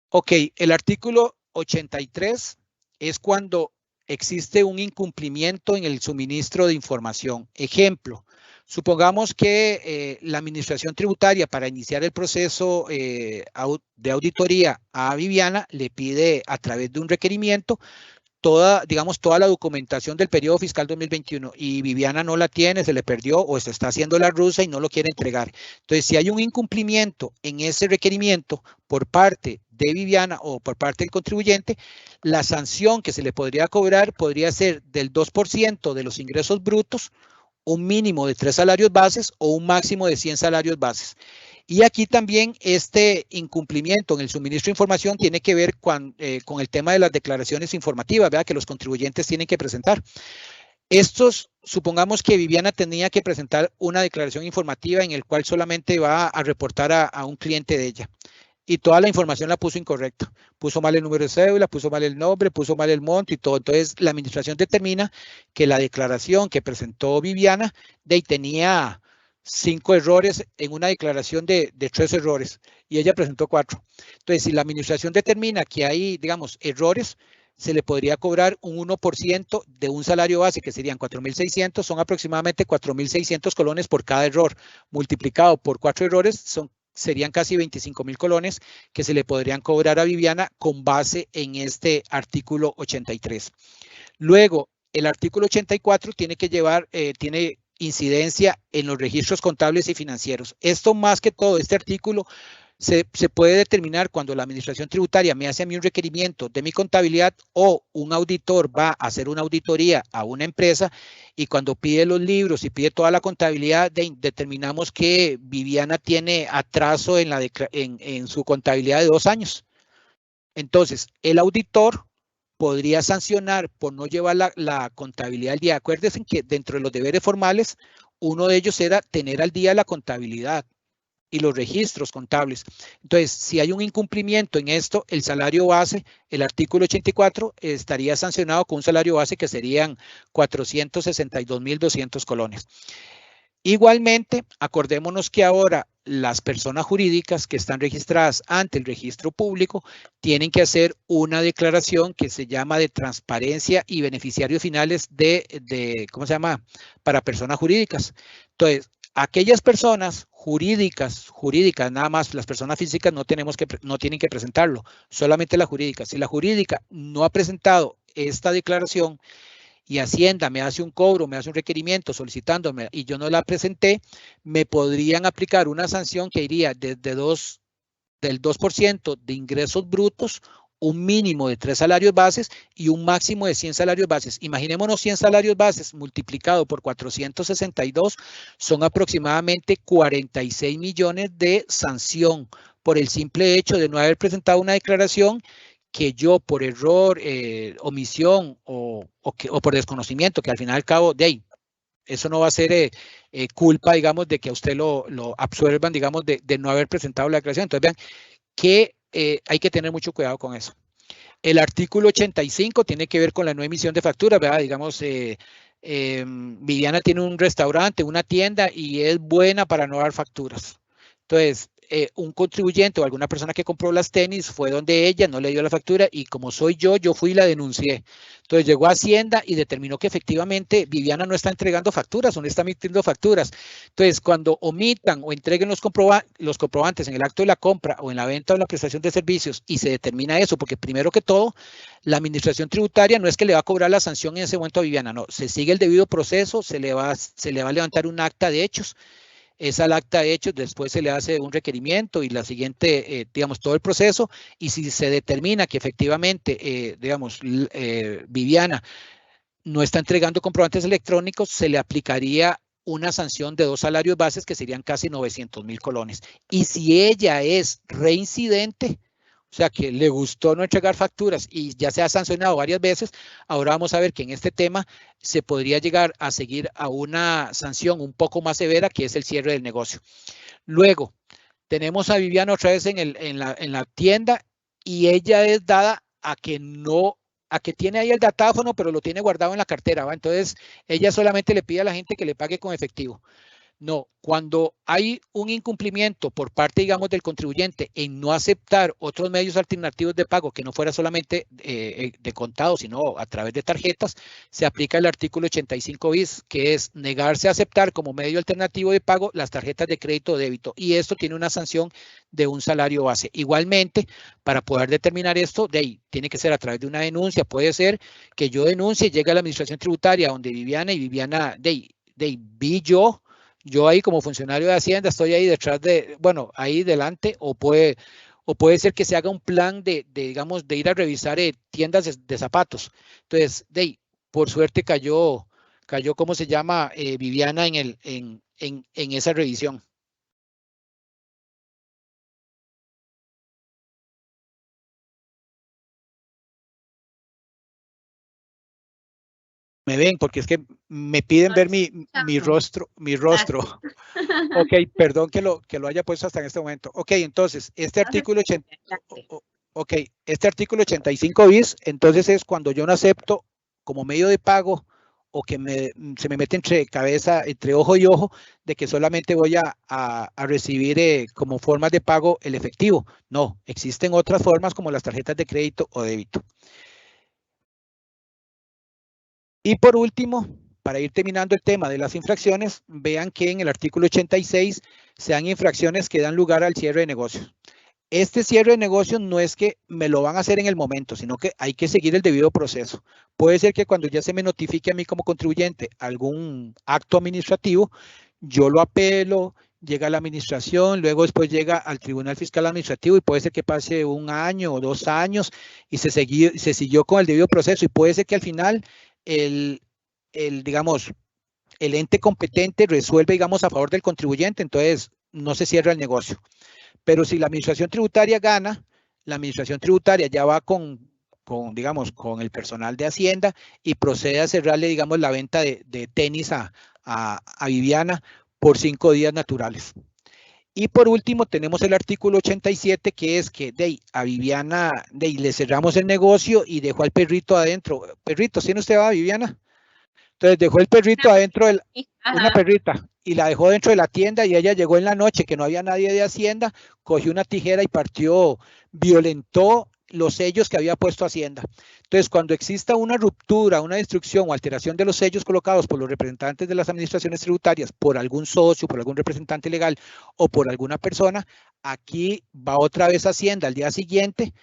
Ok, el artículo 83 es cuando existe un incumplimiento en el suministro de información. Ejemplo, supongamos que la administración tributaria para iniciar el proceso de auditoría a Viviana le pide a través de un requerimiento toda la documentación del periodo fiscal 2021 y Viviana no la tiene, se le perdió o se está haciendo la rusa y no lo quiere entregar. Entonces, si hay un incumplimiento en ese requerimiento por parte de Viviana o por parte del contribuyente, la sanción que se le podría cobrar podría ser del 2% de los ingresos brutos, un mínimo de 3 salarios bases o un máximo de 100 salarios bases. Y aquí también este incumplimiento en el suministro de información tiene que ver con el tema de las declaraciones informativas, ¿verdad?, que los contribuyentes tienen que presentar. Supongamos que Viviana tenía que presentar una declaración informativa en el cual solamente va a reportar a un cliente de ella. Y toda la información la puso incorrecta. Puso mal el número de cédula, puso mal el nombre, puso mal el monto y todo. Entonces, la administración determina que la declaración que presentó Viviana tenía 5 errores en una declaración de 3 errores y ella presentó 4. Entonces, si la administración determina que hay, digamos, errores, se le podría cobrar un 1% de un salario base, que serían 4.600, son aproximadamente 4.600 colones por cada error. Multiplicado por 4 errores, serían casi 25.000 colones que se le podrían cobrar a Viviana con base en este artículo 83. Luego, el artículo 84 tiene incidencia en los registros contables y financieros. Esto más que todo, este artículo se puede determinar cuando la administración tributaria me hace a mí un requerimiento de mi contabilidad o un auditor va a hacer una auditoría a una empresa y cuando pide los libros y pide toda la contabilidad, determinamos que Viviana tiene atraso en su contabilidad de 2 años. Entonces, el auditor podría sancionar por no llevar la contabilidad al día. Acuérdense que dentro de los deberes formales, uno de ellos era tener al día la contabilidad y los registros contables. Entonces, si hay un incumplimiento en esto, el salario base, el artículo 84, estaría sancionado con un salario base que serían 462.200 colones. Igualmente, acordémonos que ahora las personas jurídicas que están registradas ante el registro público tienen que hacer una declaración que se llama de transparencia y beneficiarios finales ¿cómo se llama? Para personas jurídicas. Entonces, aquellas personas jurídicas, nada más, las personas físicas no tienen que presentarlo, solamente la jurídica. Si la jurídica no ha presentado esta declaración y Hacienda me hace un cobro, me hace un requerimiento solicitándome y yo no la presenté, me podrían aplicar una sanción que iría del 2% de ingresos brutos, un mínimo de 3 salarios bases y un máximo de 100 salarios bases. Imaginémonos 100 salarios bases multiplicado por 462, son aproximadamente 46 millones de sanción por el simple hecho de no haber presentado una declaración que yo por error, omisión o por desconocimiento, que al final y al cabo, eso no va a ser culpa, digamos, de que a usted lo absuelvan, digamos, de no haber presentado la declaración. Entonces, vean que hay que tener mucho cuidado con eso. El artículo 85 tiene que ver con la no emisión de facturas, ¿verdad? Digamos, Viviana tiene un restaurante, una tienda y es buena para no dar facturas. Entonces, un contribuyente o alguna persona que compró las tenis fue donde ella, no le dio la factura y como soy yo fui y la denuncié. Entonces llegó a Hacienda y determinó que efectivamente Viviana no está entregando facturas o no está emitiendo facturas. Entonces cuando omitan o entreguen los comprobantes en el acto de la compra o en la venta o la prestación de servicios y se determina eso, porque primero que todo, la administración tributaria no es que le va a cobrar la sanción en ese momento a Viviana, no, se sigue el debido proceso, se le va a levantar un acta de hechos. Esa acta de hechos, después se le hace un requerimiento y la siguiente, digamos, todo el proceso. Y si se determina que efectivamente, digamos, Viviana no está entregando comprobantes electrónicos, se le aplicaría una sanción de 2 salarios bases que serían casi 900.000 colones. Y si ella es reincidente, o sea, que le gustó no entregar facturas y ya se ha sancionado varias veces, ahora vamos a ver que en este tema se podría llegar a seguir a una sanción un poco más severa, que es el cierre del negocio. Luego, tenemos a Viviana otra vez en la tienda y ella es dada a que tiene ahí el datáfono, pero lo tiene guardado en la cartera, ¿va? Entonces, ella solamente le pide a la gente que le pague con efectivo. No, cuando hay un incumplimiento por parte, digamos, del contribuyente en no aceptar otros medios alternativos de pago que no fuera solamente de contado, sino a través de tarjetas, se aplica el artículo 85 bis, que es negarse a aceptar como medio alternativo de pago las tarjetas de crédito o débito. Y esto tiene una sanción de un salario base. Igualmente, para poder determinar esto, tiene que ser a través de una denuncia. Puede ser que yo denuncie, llegue a la administración tributaria donde Viviana y Viviana, vi yo ahí como funcionario de Hacienda, estoy ahí detrás bueno, ahí delante, o o puede ser que se haga un plan digamos, de ir a revisar tiendas de zapatos. Entonces, por suerte cayó, ¿cómo se llama? Viviana en esa revisión. Me ven, porque es que me piden ver mi rostro. Ok, perdón que lo haya puesto hasta en este momento. Ok, entonces, este artículo 85 bis, entonces es cuando yo no acepto como medio de pago o que se me mete entre ojo y ojo, de que solamente voy a recibir como formas de pago el efectivo. No, existen otras formas como las tarjetas de crédito o débito. Y por último, para ir terminando el tema de las infracciones, vean que en el artículo 86 se dan infracciones que dan lugar al cierre de negocios. Este cierre de negocios no es que me lo van a hacer en el momento, sino que hay que seguir el debido proceso. Puede ser que cuando ya se me notifique a mí como contribuyente algún acto administrativo, yo lo apelo, llega a la administración, luego después llega al Tribunal Fiscal Administrativo y puede ser que pase 1 año o 2 años y se siguió con el debido proceso y puede ser que al final digamos, el ente competente resuelve, digamos, a favor del contribuyente, entonces no se cierra el negocio. Pero si la administración tributaria gana, la administración tributaria ya va digamos, con el personal de Hacienda y procede a cerrarle, digamos, la venta de tenis a Viviana por 5 días naturales. Y por último tenemos el artículo 87, que es que a Viviana le cerramos el negocio y dejó al perrito adentro. Perrito, ¿sí no usted va, Viviana? Entonces dejó el perrito adentro una perrita y la dejó dentro de la tienda y ella llegó en la noche que no había nadie de Hacienda, cogió una tijera y violentó los sellos que había puesto Hacienda. Entonces, cuando exista una ruptura, una destrucción o alteración de los sellos colocados por los representantes de las administraciones tributarias, por algún socio, por algún representante legal o por alguna persona, aquí va otra vez Hacienda al día siguiente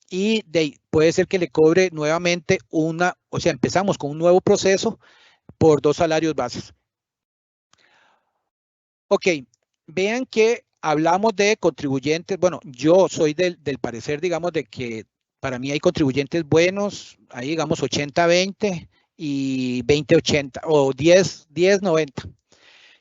y puede ser que le cobre nuevamente o sea, empezamos con un nuevo proceso por 2 salarios bases. Ok, vean que hablamos de contribuyentes. Bueno, yo soy del parecer, digamos, de que para mí hay contribuyentes buenos, ahí digamos 80-20 y 20-80 o 10-90.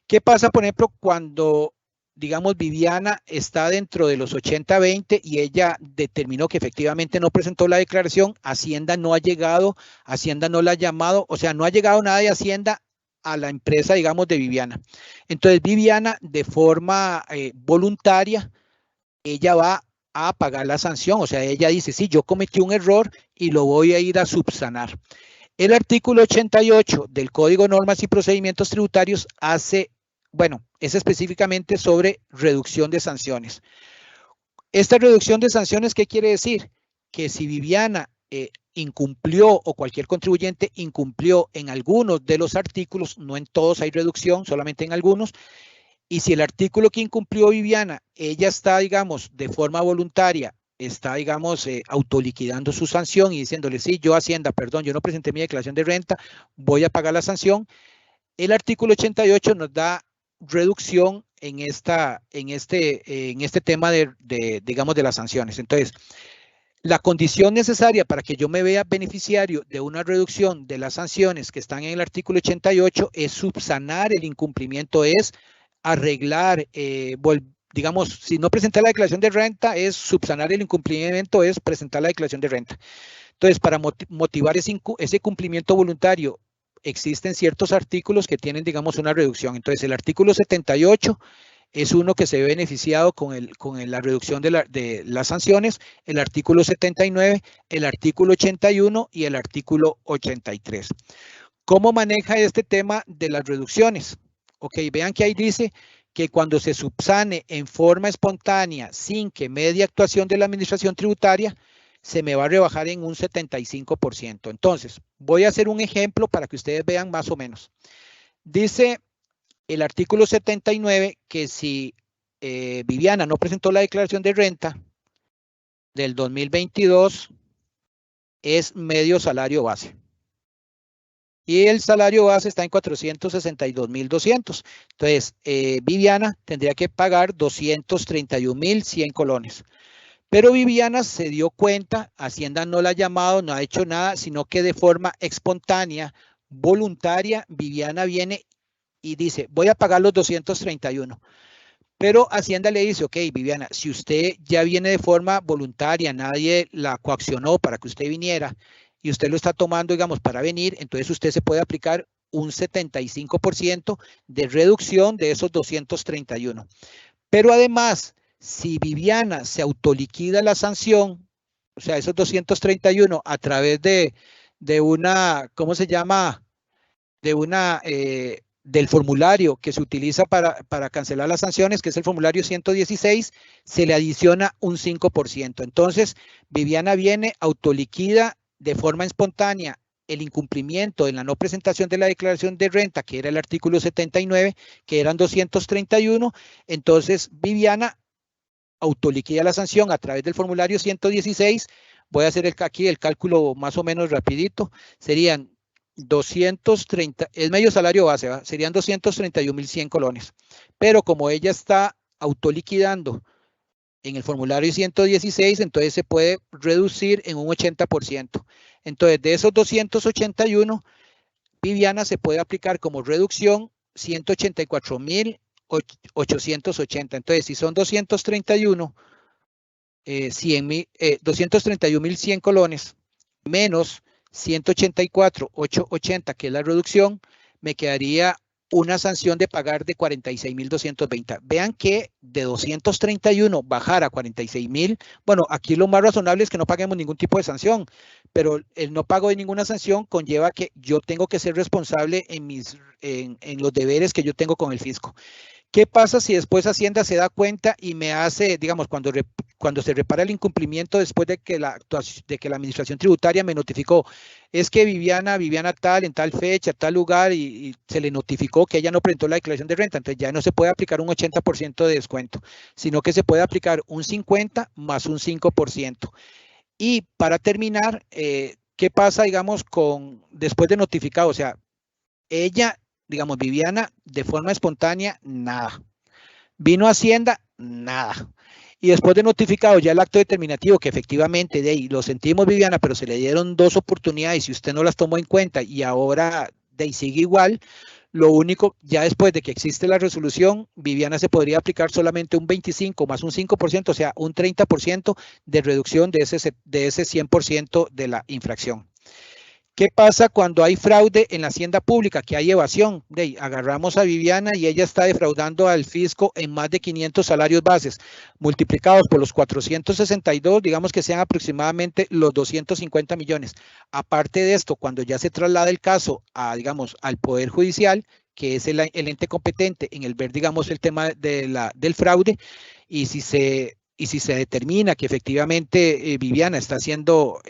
¿Qué pasa, por ejemplo, cuando, digamos, Viviana está dentro de los 80-20 y ella determinó que efectivamente no presentó la declaración, Hacienda no ha llegado, Hacienda no la ha llamado, o sea, no ha llegado nada de Hacienda a la empresa, digamos, de Viviana. Entonces, Viviana, de forma voluntaria, ella va a pagar la sanción, o sea, ella dice, sí, yo cometí un error y lo voy a ir a subsanar. El artículo 88 del Código de Normas y Procedimientos Tributarios es específicamente sobre reducción de sanciones. Esta reducción de sanciones, ¿qué quiere decir? Que si Viviana incumplió o cualquier contribuyente incumplió en algunos de los artículos, no en todos hay reducción, solamente en algunos, y si el artículo que incumplió Viviana, ella está, digamos, de forma voluntaria, está, digamos, autoliquidando su sanción y diciéndole, sí, yo Hacienda, perdón, yo no presenté mi declaración de renta, voy a pagar la sanción, el artículo 88 nos da reducción en este tema digamos, de las sanciones. Entonces, la condición necesaria para que yo me vea beneficiario de una reducción de las sanciones que están en el artículo 88 es subsanar el incumplimiento, es arreglar, digamos, si no presenté la declaración de renta, es subsanar el incumplimiento, es presentar la declaración de renta. Entonces, para motivar ese cumplimiento voluntario, existen ciertos artículos que tienen, digamos, una reducción. Entonces, el artículo 78 es uno que se ve beneficiado con la reducción de las sanciones, el artículo 79, el artículo 81 y el artículo 83. ¿Cómo maneja este tema de las reducciones? Ok, vean que ahí dice que cuando se subsane en forma espontánea sin que medie actuación de la administración tributaria, se me va a rebajar en un 75%. Entonces, voy a hacer un ejemplo para que ustedes vean más o menos. Dice el artículo 79 que si Viviana no presentó la declaración de renta del 2022, es medio salario base. Y el salario base está en 462.200. Entonces, Viviana tendría que pagar 231.100 colones. Pero Viviana se dio cuenta, Hacienda no la ha llamado, no ha hecho nada, sino que de forma espontánea, voluntaria, Viviana viene y dice, voy a pagar los 231. Pero Hacienda le dice, ok, Viviana, si usted ya viene de forma voluntaria, nadie la coaccionó para que usted viniera y usted lo está tomando, digamos, para venir, entonces usted se puede aplicar un 75% de reducción de esos 231. Pero además, si Viviana se autoliquida la sanción, o sea, esos 231 a través de una, ¿cómo se llama? Del formulario que se utiliza para cancelar las sanciones, que es el formulario 116, se le adiciona un 5%. Entonces, Viviana viene, autoliquida de forma espontánea el incumplimiento en la no presentación de la declaración de renta, que era el artículo 79, que eran 231. Entonces, Viviana autoliquida la sanción a través del formulario 116. Voy a hacer aquí el cálculo más o menos rapidito. Serían 230, es medio salario base, ¿va? Serían 231.100 colones. Pero como ella está autoliquidando en el formulario 116, entonces se puede reducir en un 80%. Entonces, de esos 281, Viviana se puede aplicar como reducción 184.880. Entonces, si son 231.100 colones menos 184.880, que es la reducción, me quedaría una sanción de pagar de 46.220. Vean que de 231 bajar a 46.000, bueno, aquí lo más razonable es que no paguemos ningún tipo de sanción, pero el no pago de ninguna sanción conlleva que yo tengo que ser responsable en los deberes que yo tengo con el fisco. ¿Qué pasa si después Hacienda se da cuenta y me hace, digamos, cuando se repara el incumplimiento después de que la administración tributaria me notificó, es que Viviana tal, en tal fecha, tal lugar, y se le notificó que ella no presentó la declaración de renta, entonces ya no se puede aplicar un 80% de descuento, sino que se puede aplicar un 50 más un 5%. Y para terminar, ¿qué pasa, digamos, después de notificado? O sea, ella, digamos, Viviana, de forma espontánea, nada. Vino a Hacienda, nada. Y después de notificado ya el acto determinativo, que efectivamente de ahí lo sentimos, Viviana, pero se le dieron 2 oportunidades y usted no las tomó en cuenta y ahora de ahí sigue igual, lo único, ya después de que existe la resolución, Viviana se podría aplicar solamente un 25 más un 5%, o sea, un 30% de reducción de ese 100% de la infracción. ¿Qué pasa cuando hay fraude en la hacienda pública, que hay evasión? Agarramos a Viviana y ella está defraudando al fisco en más de 500 salarios bases, multiplicados por los 462, digamos que sean aproximadamente los 250 millones. Aparte de esto, cuando ya se traslada el caso digamos, al Poder Judicial, que es el ente competente en el ver, digamos, el tema del fraude, y si se determina que efectivamente Viviana está haciendo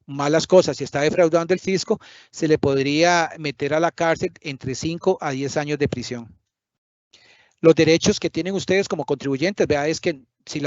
malas cosas y está defraudando el fisco, se le podría meter a la cárcel entre 5 a 10 años de prisión. Los derechos que tienen ustedes como contribuyentes, vea, es que si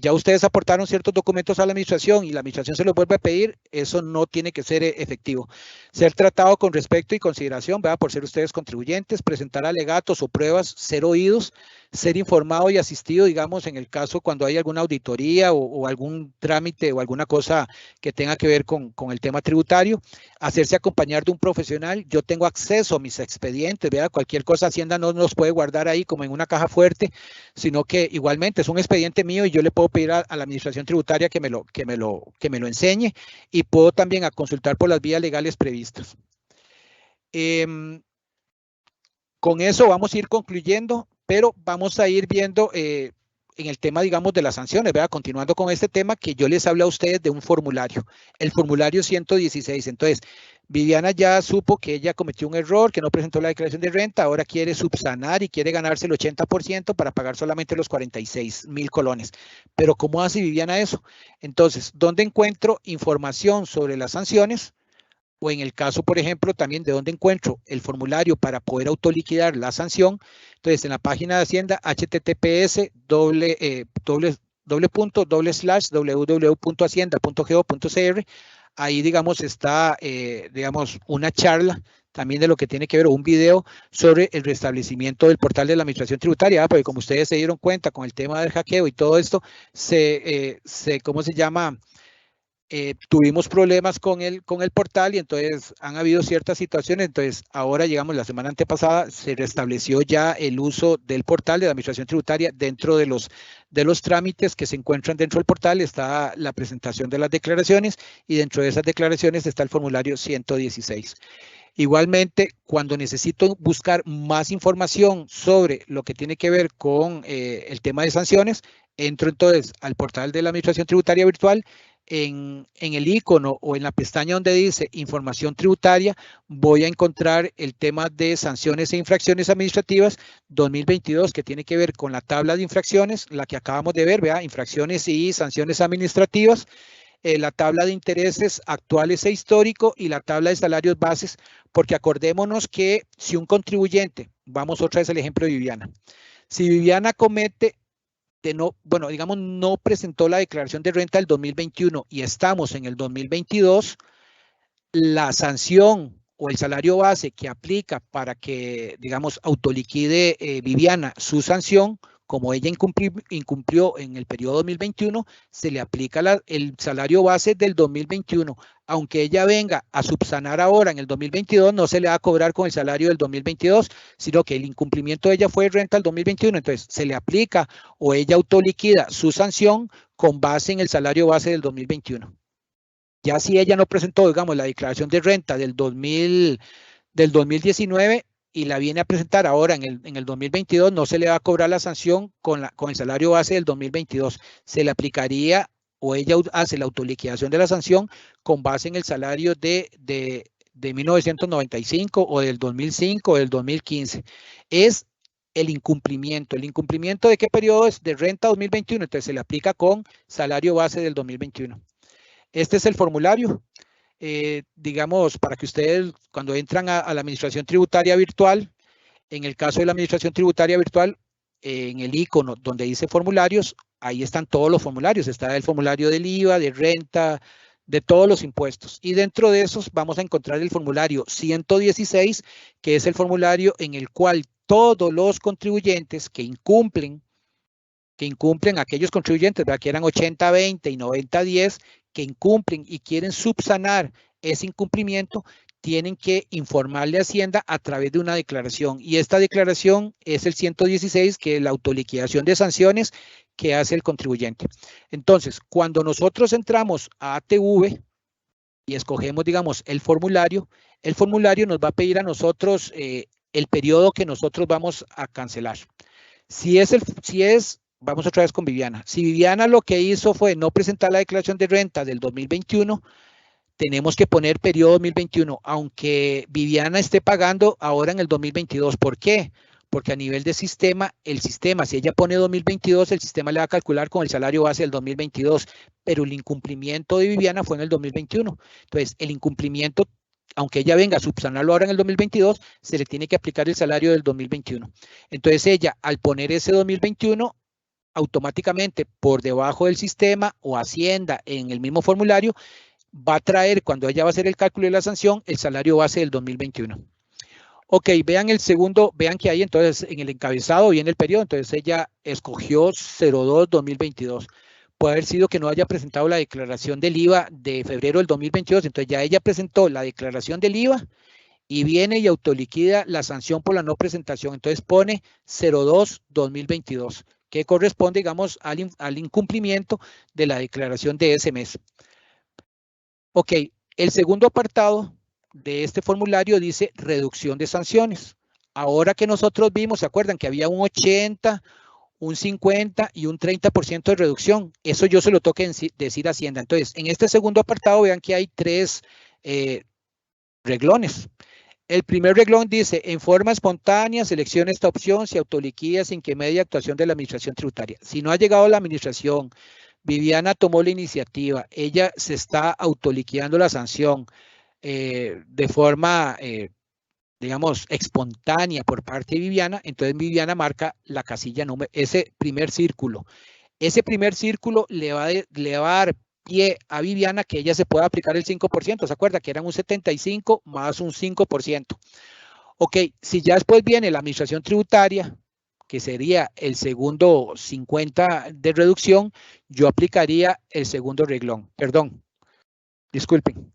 ya ustedes aportaron ciertos documentos a la administración y la administración se los vuelve a pedir, eso no tiene que ser efectivo. Ser tratado con respeto y consideración, vea, por ser ustedes contribuyentes, presentar alegatos o pruebas, ser oídos, ser informado y asistido, digamos, en el caso cuando hay alguna auditoría o algún trámite o alguna cosa que tenga que ver con el tema tributario, hacerse acompañar de un profesional. Yo tengo acceso a mis expedientes, vea, cualquier cosa Hacienda no nos puede guardar ahí como en una caja fuerte, sino que igualmente es un expediente mío y yo le puedo pedir a la administración tributaria que me lo enseñe, y puedo también consultar por las vías legales previstas. Con eso vamos a ir concluyendo, pero vamos a ir viendo en el tema, digamos, de las sanciones, ¿verdad? Continuando con este tema que yo les hablo a ustedes de un formulario, el formulario 116. Entonces, Viviana ya supo que ella cometió un error, que no presentó la declaración de renta, ahora quiere subsanar y quiere ganarse el 80% para pagar solamente los 46.000 colones. Pero ¿cómo hace Viviana eso? Entonces, ¿dónde encuentro información sobre las sanciones? O en el caso, por ejemplo, también de dónde encuentro el formulario para poder autoliquidar la sanción. Entonces, en la página de Hacienda, https://www.hacienda.go.cr, ahí, digamos, está, digamos, una charla también de lo que tiene que ver, un video sobre el restablecimiento del portal de la Administración Tributaria, porque como ustedes se dieron cuenta con el tema del hackeo y todo esto, ¿cómo se llama? Tuvimos problemas con el portal y entonces han habido ciertas situaciones. Entonces ahora llegamos, la semana antepasada se restableció ya el uso del portal de la Administración Tributaria. Dentro de los trámites que se encuentran dentro del portal está la presentación de las declaraciones y dentro de esas declaraciones está el formulario 116. Igualmente, cuando necesito buscar más información sobre lo que tiene que ver con el tema de sanciones, entro entonces al portal de la Administración Tributaria Virtual. En el icono o en la pestaña donde dice información tributaria, voy a encontrar el tema de sanciones e infracciones administrativas 2022, que tiene que ver con la tabla de infracciones, la que acabamos de ver, ¿verdad? Infracciones y sanciones administrativas, la tabla de intereses actuales e histórico y la tabla de salarios bases, porque acordémonos que si un contribuyente, vamos otra vez al ejemplo de Viviana, si Viviana comete no presentó la declaración de renta del 2021 y estamos en el 2022, la sanción o el salario base que aplica para que, digamos, autoliquide Viviana su sanción, como ella incumplió en el periodo 2021, se le aplica el salario base del 2021. Aunque ella venga a subsanar ahora en el 2022, no se le va a cobrar con el salario del 2022, sino que el incumplimiento de ella fue renta del 2021, entonces se le aplica o ella autoliquida su sanción con base en el salario base del 2021. Ya si ella no presentó, digamos, la declaración de renta del 2019, y la viene a presentar ahora en el 2022, no se le va a cobrar la sanción con el salario base del 2022. Se le aplicaría o ella hace la autoliquidación de la sanción con base en el salario de 1995 o del 2005 o del 2015. Es el incumplimiento. ¿El incumplimiento de qué periodo es? De renta 2021. Entonces se le aplica con salario base del 2021. Este es el formulario. Digamos, para que ustedes cuando entran a la Administración Tributaria Virtual, en el caso de la Administración Tributaria Virtual, en el icono donde dice formularios, ahí están todos los formularios. Está el formulario del IVA, de renta, de todos los impuestos. Y dentro de esos vamos a encontrar el formulario 116, que es el formulario en el cual todos los contribuyentes que incumplen aquellos contribuyentes, ¿verdad?, que eran 80-20 y 90-10, que incumplen y quieren subsanar ese incumplimiento, tienen que informarle a Hacienda a través de una declaración. Y esta declaración es el 116, que es la autoliquidación de sanciones que hace el contribuyente. Entonces, cuando nosotros entramos a ATV y escogemos, digamos, el formulario nos va a pedir a nosotros el periodo que nosotros vamos a cancelar. Vamos otra vez con Viviana. Si Viviana lo que hizo fue no presentar la declaración de renta del 2021, tenemos que poner periodo 2021, aunque Viviana esté pagando ahora en el 2022. ¿Por qué? Porque a nivel de sistema, si ella pone 2022, el sistema le va a calcular con el salario base del 2022, pero el incumplimiento de Viviana fue en el 2021. Entonces, el incumplimiento, aunque ella venga a subsanarlo ahora en el 2022, se le tiene que aplicar el salario del 2021. Entonces, ella, al poner ese 2021, automáticamente por debajo del sistema o Hacienda en el mismo formulario va a traer, cuando ella va a hacer el cálculo de la sanción, el salario base del 2021. Ok, vean el segundo, vean que ahí entonces en el encabezado viene el periodo, entonces ella escogió 02-2022. Puede haber sido que no haya presentado la declaración del IVA de febrero del 2022, entonces ya ella presentó la declaración del IVA y viene y autoliquida la sanción por la no presentación, entonces pone 02-2022. Que corresponde, digamos, al incumplimiento de la declaración de ese mes. Ok, el segundo apartado de este formulario dice reducción de sanciones. Ahora que nosotros vimos, ¿se acuerdan que había un 80, un 50 y un 30% de reducción? Eso yo se lo tengo que decir a Hacienda. Entonces, en este segundo apartado, vean que hay 3 reglones. El primer reglón dice, en forma espontánea, seleccione esta opción, se autoliquida sin que medie actuación de la Administración Tributaria. Si no ha llegado la Administración, Viviana tomó la iniciativa, ella se está autoliquidando la sanción de forma, digamos, espontánea por parte de Viviana, entonces Viviana marca la casilla número, ese primer círculo. Ese primer círculo le va a dar pie a Viviana que ella se pueda aplicar el 5%. ¿Se acuerda que eran un 75 más un 5%? Ok, si ya después viene la administración tributaria, que sería el segundo 50 de reducción, yo aplicaría el segundo reglón. Perdón, disculpen.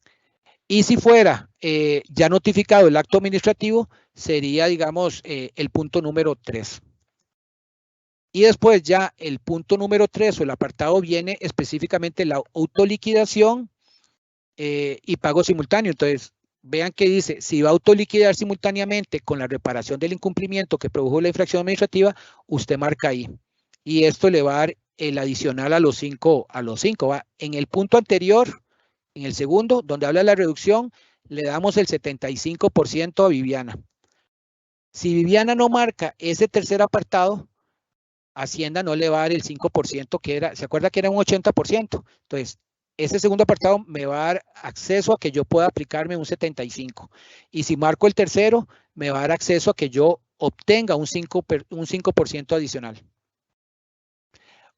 Y si fuera ya notificado el acto administrativo, sería, digamos, el punto número 3. Y después ya el punto número 3 o el apartado viene específicamente la autoliquidación y pago simultáneo. Entonces, vean que dice, si va a autoliquidar simultáneamente con la reparación del incumplimiento que produjo la infracción administrativa, usted marca ahí. Y esto le va a dar el adicional a los 5. ¿Va? En el punto anterior, en el segundo, donde habla de la reducción, le damos el 75% a Viviana. Si Viviana no marca ese tercer apartado, Hacienda no le va a dar el 5% que era, ¿se acuerda que era un 80%? Entonces, ese segundo apartado me va a dar acceso a que yo pueda aplicarme un 75%. Y si marco el tercero, me va a dar acceso a que yo obtenga un 5% adicional.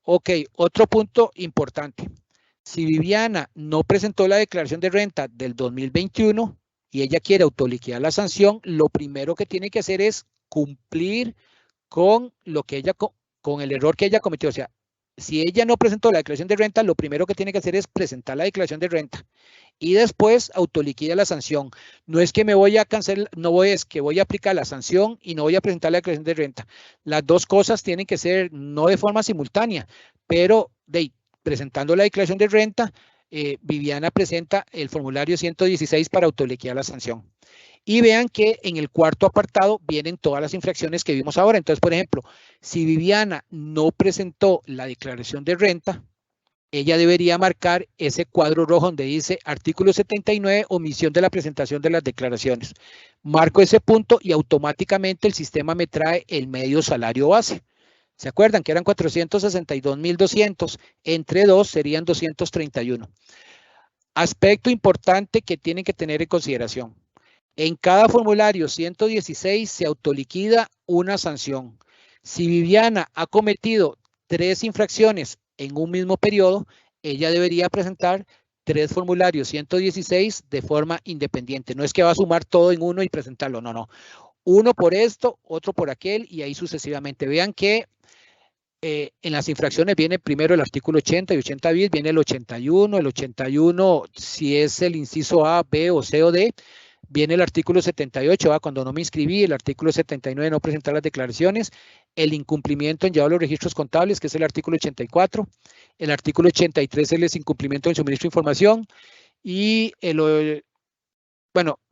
Ok, otro punto importante. Si Viviana no presentó la declaración de renta del 2021 y ella quiere autoliquidar la sanción, lo primero que tiene que hacer es cumplir con lo que ella con el error que ella cometió. O sea, si ella no presentó la declaración de renta, lo primero que tiene que hacer es presentar la declaración de renta y después autoliquida la sanción. No es que me voy a cancelar, no es que voy a aplicar la sanción y no voy a presentar la declaración de renta. Las dos cosas tienen que ser no de forma simultánea, pero presentando la declaración de renta, Viviana presenta el formulario 116 para autoliquidar la sanción. Y vean que en el cuarto apartado vienen todas las infracciones que vimos ahora. Entonces, por ejemplo, si Viviana no presentó la declaración de renta, ella debería marcar ese cuadro rojo donde dice artículo 79, omisión de la presentación de las declaraciones. Marco ese punto y automáticamente el sistema me trae el medio salario base. ¿Se acuerdan que eran 462.200? Entre 2 serían 231. Aspecto importante que tienen que tener en consideración. En cada formulario 116 se autoliquida una sanción. Si Viviana ha cometido 3 infracciones en un mismo periodo, ella debería presentar 3 formularios 116 de forma independiente. No es que va a sumar todo en uno y presentarlo, no. Uno por esto, otro por aquel y ahí sucesivamente. Vean que en las infracciones viene primero el artículo 80 y 80 bis, viene el 81 si es el inciso A, B o C o D. Viene el artículo 78, cuando no me inscribí, el artículo 79, no presentar las declaraciones, el incumplimiento en llevar los registros contables, que es el artículo 84, el artículo 83 es el incumplimiento en suministro de información, y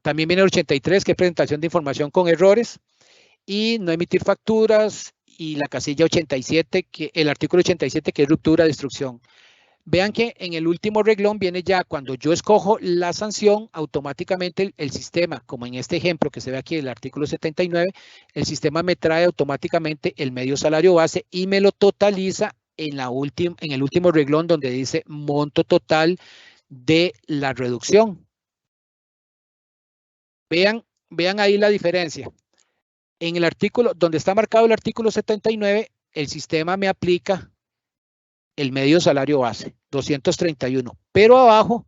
también viene el 83, que es presentación de información con errores, y no emitir facturas, y la casilla 87, el artículo 87, que es ruptura, destrucción. Vean que en el último reglón viene ya cuando yo escojo la sanción, automáticamente el sistema, como en este ejemplo que se ve aquí, el artículo 79, el sistema me trae automáticamente el medio salario base y me lo totaliza en el último reglón donde dice monto total de la reducción. Vean ahí la diferencia. En el artículo, donde está marcado el artículo 79, el sistema me aplica el medio salario base, 231. Pero abajo,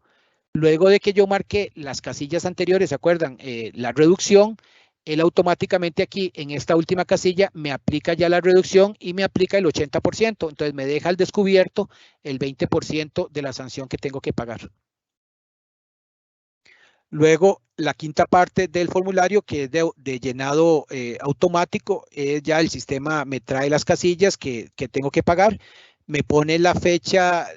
luego de que yo marqué las casillas anteriores, ¿se acuerdan? La reducción, él automáticamente aquí en esta última casilla me aplica ya la reducción y me aplica el 80%. Entonces me deja al descubierto el 20% de la sanción que tengo que pagar. Luego, la quinta parte del formulario, que es de llenado automático, ya el sistema me trae las casillas que tengo que pagar. Me pone la fecha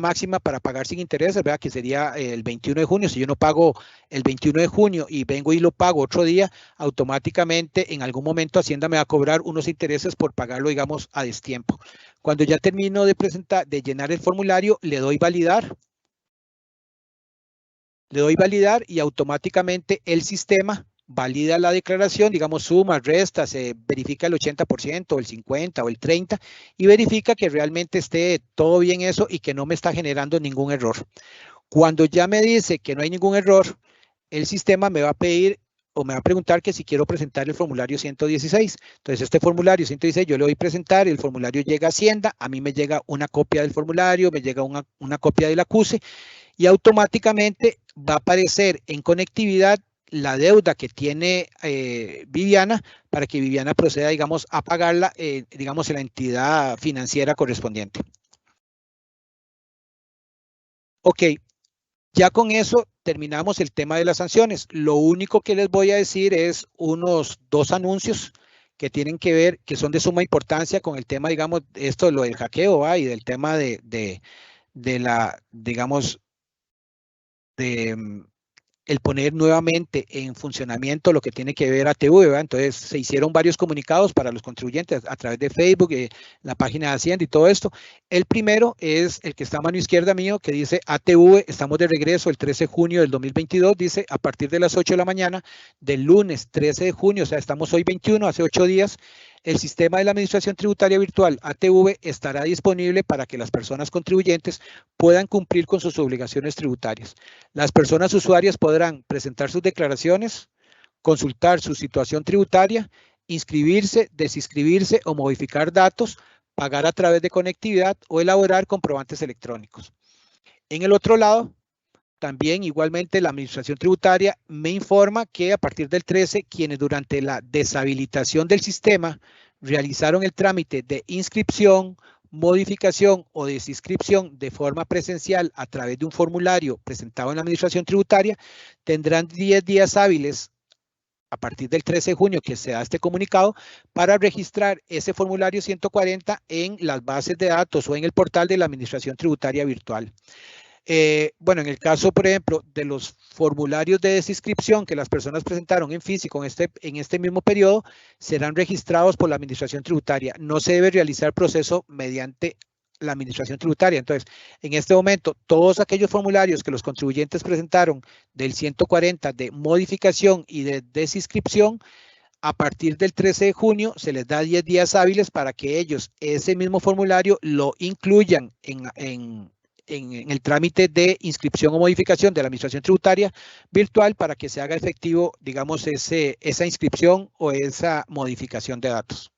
máxima para pagar sin intereses, ¿verdad? Que sería el 21 de junio. Si yo no pago el 21 de junio y vengo y lo pago otro día, automáticamente en algún momento Hacienda me va a cobrar unos intereses por pagarlo, digamos, a destiempo. Cuando ya termino de llenar el formulario, le doy validar. Le doy validar y automáticamente el sistema valida la declaración, digamos, suma, resta, se verifica el 80%, el 50% o el 30% y verifica que realmente esté todo bien eso y que no me está generando ningún error. Cuando ya me dice que no hay ningún error, el sistema me va a pedir o me va a preguntar que si quiero presentar el formulario 116. Entonces, este formulario 116 yo le voy a presentar, el formulario llega a Hacienda, a mí me llega una copia del formulario, me llega una copia del acuse y automáticamente va a aparecer en conectividad la deuda que tiene Viviana para que Viviana proceda, digamos, a pagarla, digamos, en la entidad financiera correspondiente. Ok, ya con eso terminamos el tema de las sanciones. Lo único que les voy a decir es unos 2 anuncios que tienen que ver, que son de suma importancia con el tema, digamos, esto, lo del hackeo, ¿va? Y del tema de la, digamos, el poner nuevamente en funcionamiento lo que tiene que ver ATV, ¿verdad? Entonces se hicieron varios comunicados para los contribuyentes a través de Facebook, la página de Hacienda y todo esto. El primero es el que está a mano izquierda mío, que dice ATV, estamos de regreso el 13 de junio del 2022, dice a partir de las 8 de la mañana del lunes 13 de junio, o sea, estamos hoy 21, hace 8 días, el sistema de la Administración Tributaria Virtual, ATV, estará disponible para que las personas contribuyentes puedan cumplir con sus obligaciones tributarias. Las personas usuarias podrán presentar sus declaraciones, consultar su situación tributaria, inscribirse, desinscribirse o modificar datos, pagar a través de conectividad o elaborar comprobantes electrónicos. En el otro lado, también igualmente la Administración Tributaria me informa que a partir del 13, quienes durante la deshabilitación del sistema realizaron el trámite de inscripción, modificación o desinscripción de forma presencial a través de un formulario presentado en la Administración Tributaria, tendrán 10 días hábiles a partir del 13 de junio que se da este comunicado para registrar ese formulario 140 en las bases de datos o en el portal de la Administración Tributaria Virtual. Bueno, en el caso, por ejemplo, de los formularios de desinscripción que las personas presentaron en físico en este mismo periodo, serán registrados por la Administración Tributaria. No se debe realizar proceso mediante la Administración Tributaria. Entonces, en este momento, todos aquellos formularios que los contribuyentes presentaron del 140 de modificación y de desinscripción, a partir del 13 de junio se les da 10 días hábiles para que ellos ese mismo formulario lo incluyan en el trámite de inscripción o modificación de la Administración Tributaria Virtual para que se haga efectivo, digamos, esa inscripción o esa modificación de datos.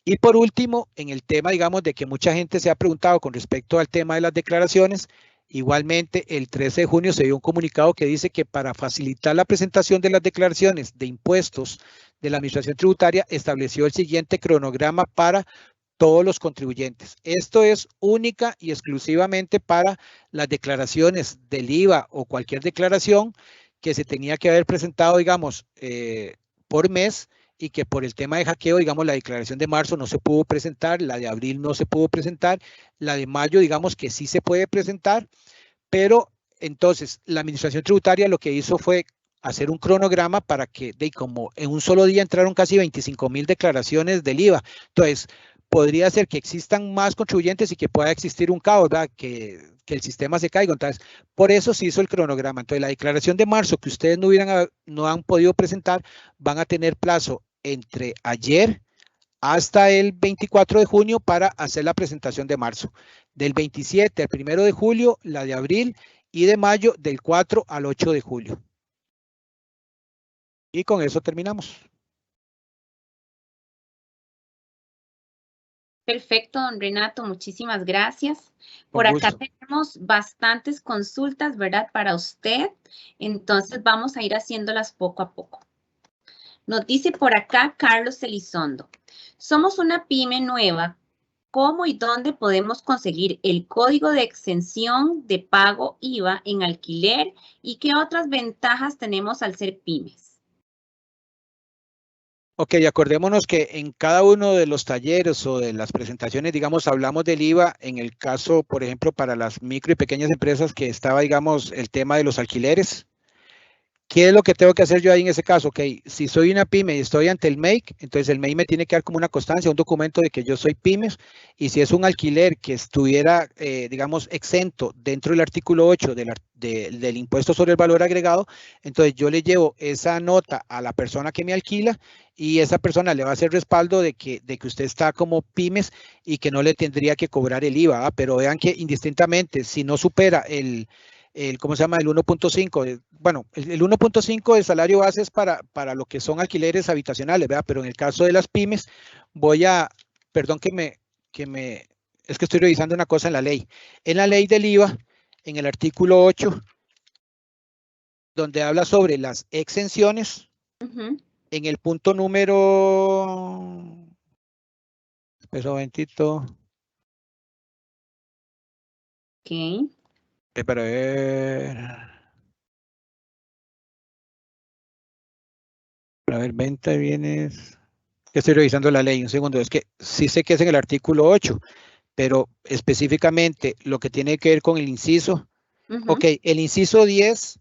Y por último, en el tema, digamos, de que mucha gente se ha preguntado con respecto al tema de las declaraciones, igualmente el 13 de junio se dio un comunicado que dice que para facilitar la presentación de las declaraciones de impuestos de la Administración Tributaria estableció el siguiente cronograma para todos los contribuyentes. Esto es única y exclusivamente para las declaraciones del IVA o cualquier declaración que se tenía que haber presentado, digamos, por mes y que por el tema de hackeo, digamos, la declaración de marzo no se pudo presentar, la de abril no se pudo presentar, la de mayo, digamos que sí se puede presentar, pero entonces la Administración Tributaria lo que hizo fue hacer un cronograma para que, como en un solo día entraron casi 25,000 declaraciones del IVA, entonces podría ser que existan más contribuyentes y que pueda existir un caos, ¿verdad? Que el sistema se caiga. Entonces, por eso se hizo el cronograma. Entonces, la declaración de marzo que ustedes no han podido presentar, van a tener plazo entre ayer hasta el 24 de junio para hacer la presentación de marzo. Del 27 al 1 de julio, la de abril, y de mayo, del 4 al 8 de julio. Y con eso terminamos. Perfecto, don Renato, muchísimas gracias. Por acá tenemos bastantes consultas, ¿verdad? Para usted. Entonces vamos a ir haciéndolas poco a poco. Nos dice por acá Carlos Elizondo. Somos una pyme nueva. ¿Cómo y dónde podemos conseguir el código de exención de pago IVA en alquiler y qué otras ventajas tenemos al ser pymes? Ok, acordémonos que en cada uno de los talleres o de las presentaciones, digamos, hablamos del IVA. En el caso, por ejemplo, para las micro y pequeñas empresas que estaba, digamos, el tema de los alquileres. ¿Qué es lo que tengo que hacer yo ahí en ese caso? Ok, si soy una pyme y estoy ante el MEIC, entonces el MEIC me tiene que dar como una constancia, un documento de que yo soy pymes, y si es un alquiler que estuviera, digamos, exento dentro del artículo 8 del impuesto sobre el valor agregado, entonces yo le llevo esa nota a la persona que me alquila y esa persona le va a hacer respaldo de que usted está como pymes y que no le tendría que cobrar el IVA, ¿verdad? Pero vean que indistintamente, si no supera ¿cómo se llama? El 1.5. Bueno, el 1.5 de salario base es para lo que son alquileres habitacionales, ¿verdad? Pero en el caso de las pymes, perdón es que estoy revisando una cosa en la ley. En la ley del IVA, en el artículo 8, donde habla sobre las exenciones, en el punto número... Espera un momentito. Ok. Para ver. Para ver, venta de bienes. Estoy revisando la ley, un segundo. Es que sí sé que es en el artículo 8, pero específicamente lo que tiene que ver con el inciso. Ok, el inciso 10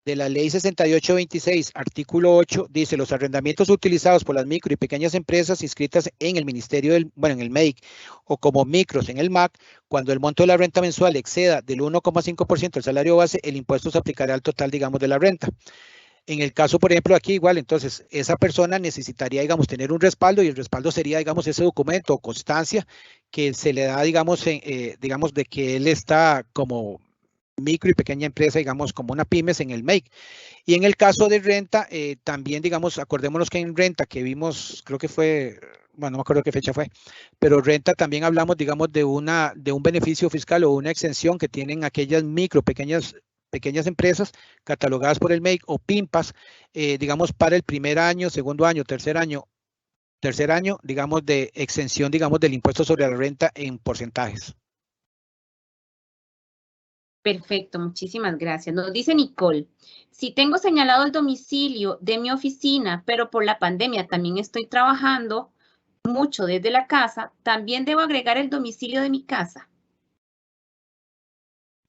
de la ley 6826, artículo 8, dice: los arrendamientos utilizados por las micro y pequeñas empresas inscritas en el Ministerio en el MEIC o como micros en el MAC, cuando el monto de la renta mensual exceda del 1,5% del salario base, el impuesto se aplicará al total, digamos, de la renta. En el caso, por ejemplo, aquí igual, entonces, esa persona necesitaría, digamos, tener un respaldo, y el respaldo sería, digamos, ese documento o constancia que se le da, digamos, digamos, de que él está como micro y pequeña empresa, digamos, como una pymes en el MEIC. Y en el caso de renta, también, digamos, acordémonos que en renta que vimos, creo que fue, bueno, no me acuerdo qué fecha fue, pero renta también hablamos, digamos, de un beneficio fiscal o una exención que tienen aquellas micro, pequeñas empresas catalogadas por el MEIC o PIMPAS, digamos, para el primer año, segundo año, tercer año, digamos, de exención, digamos, del impuesto sobre la renta en porcentajes. Perfecto, muchísimas gracias. Nos dice Nicole, si tengo señalado el domicilio de mi oficina, pero por la pandemia también estoy trabajando mucho desde la casa, ¿también debo agregar el domicilio de mi casa?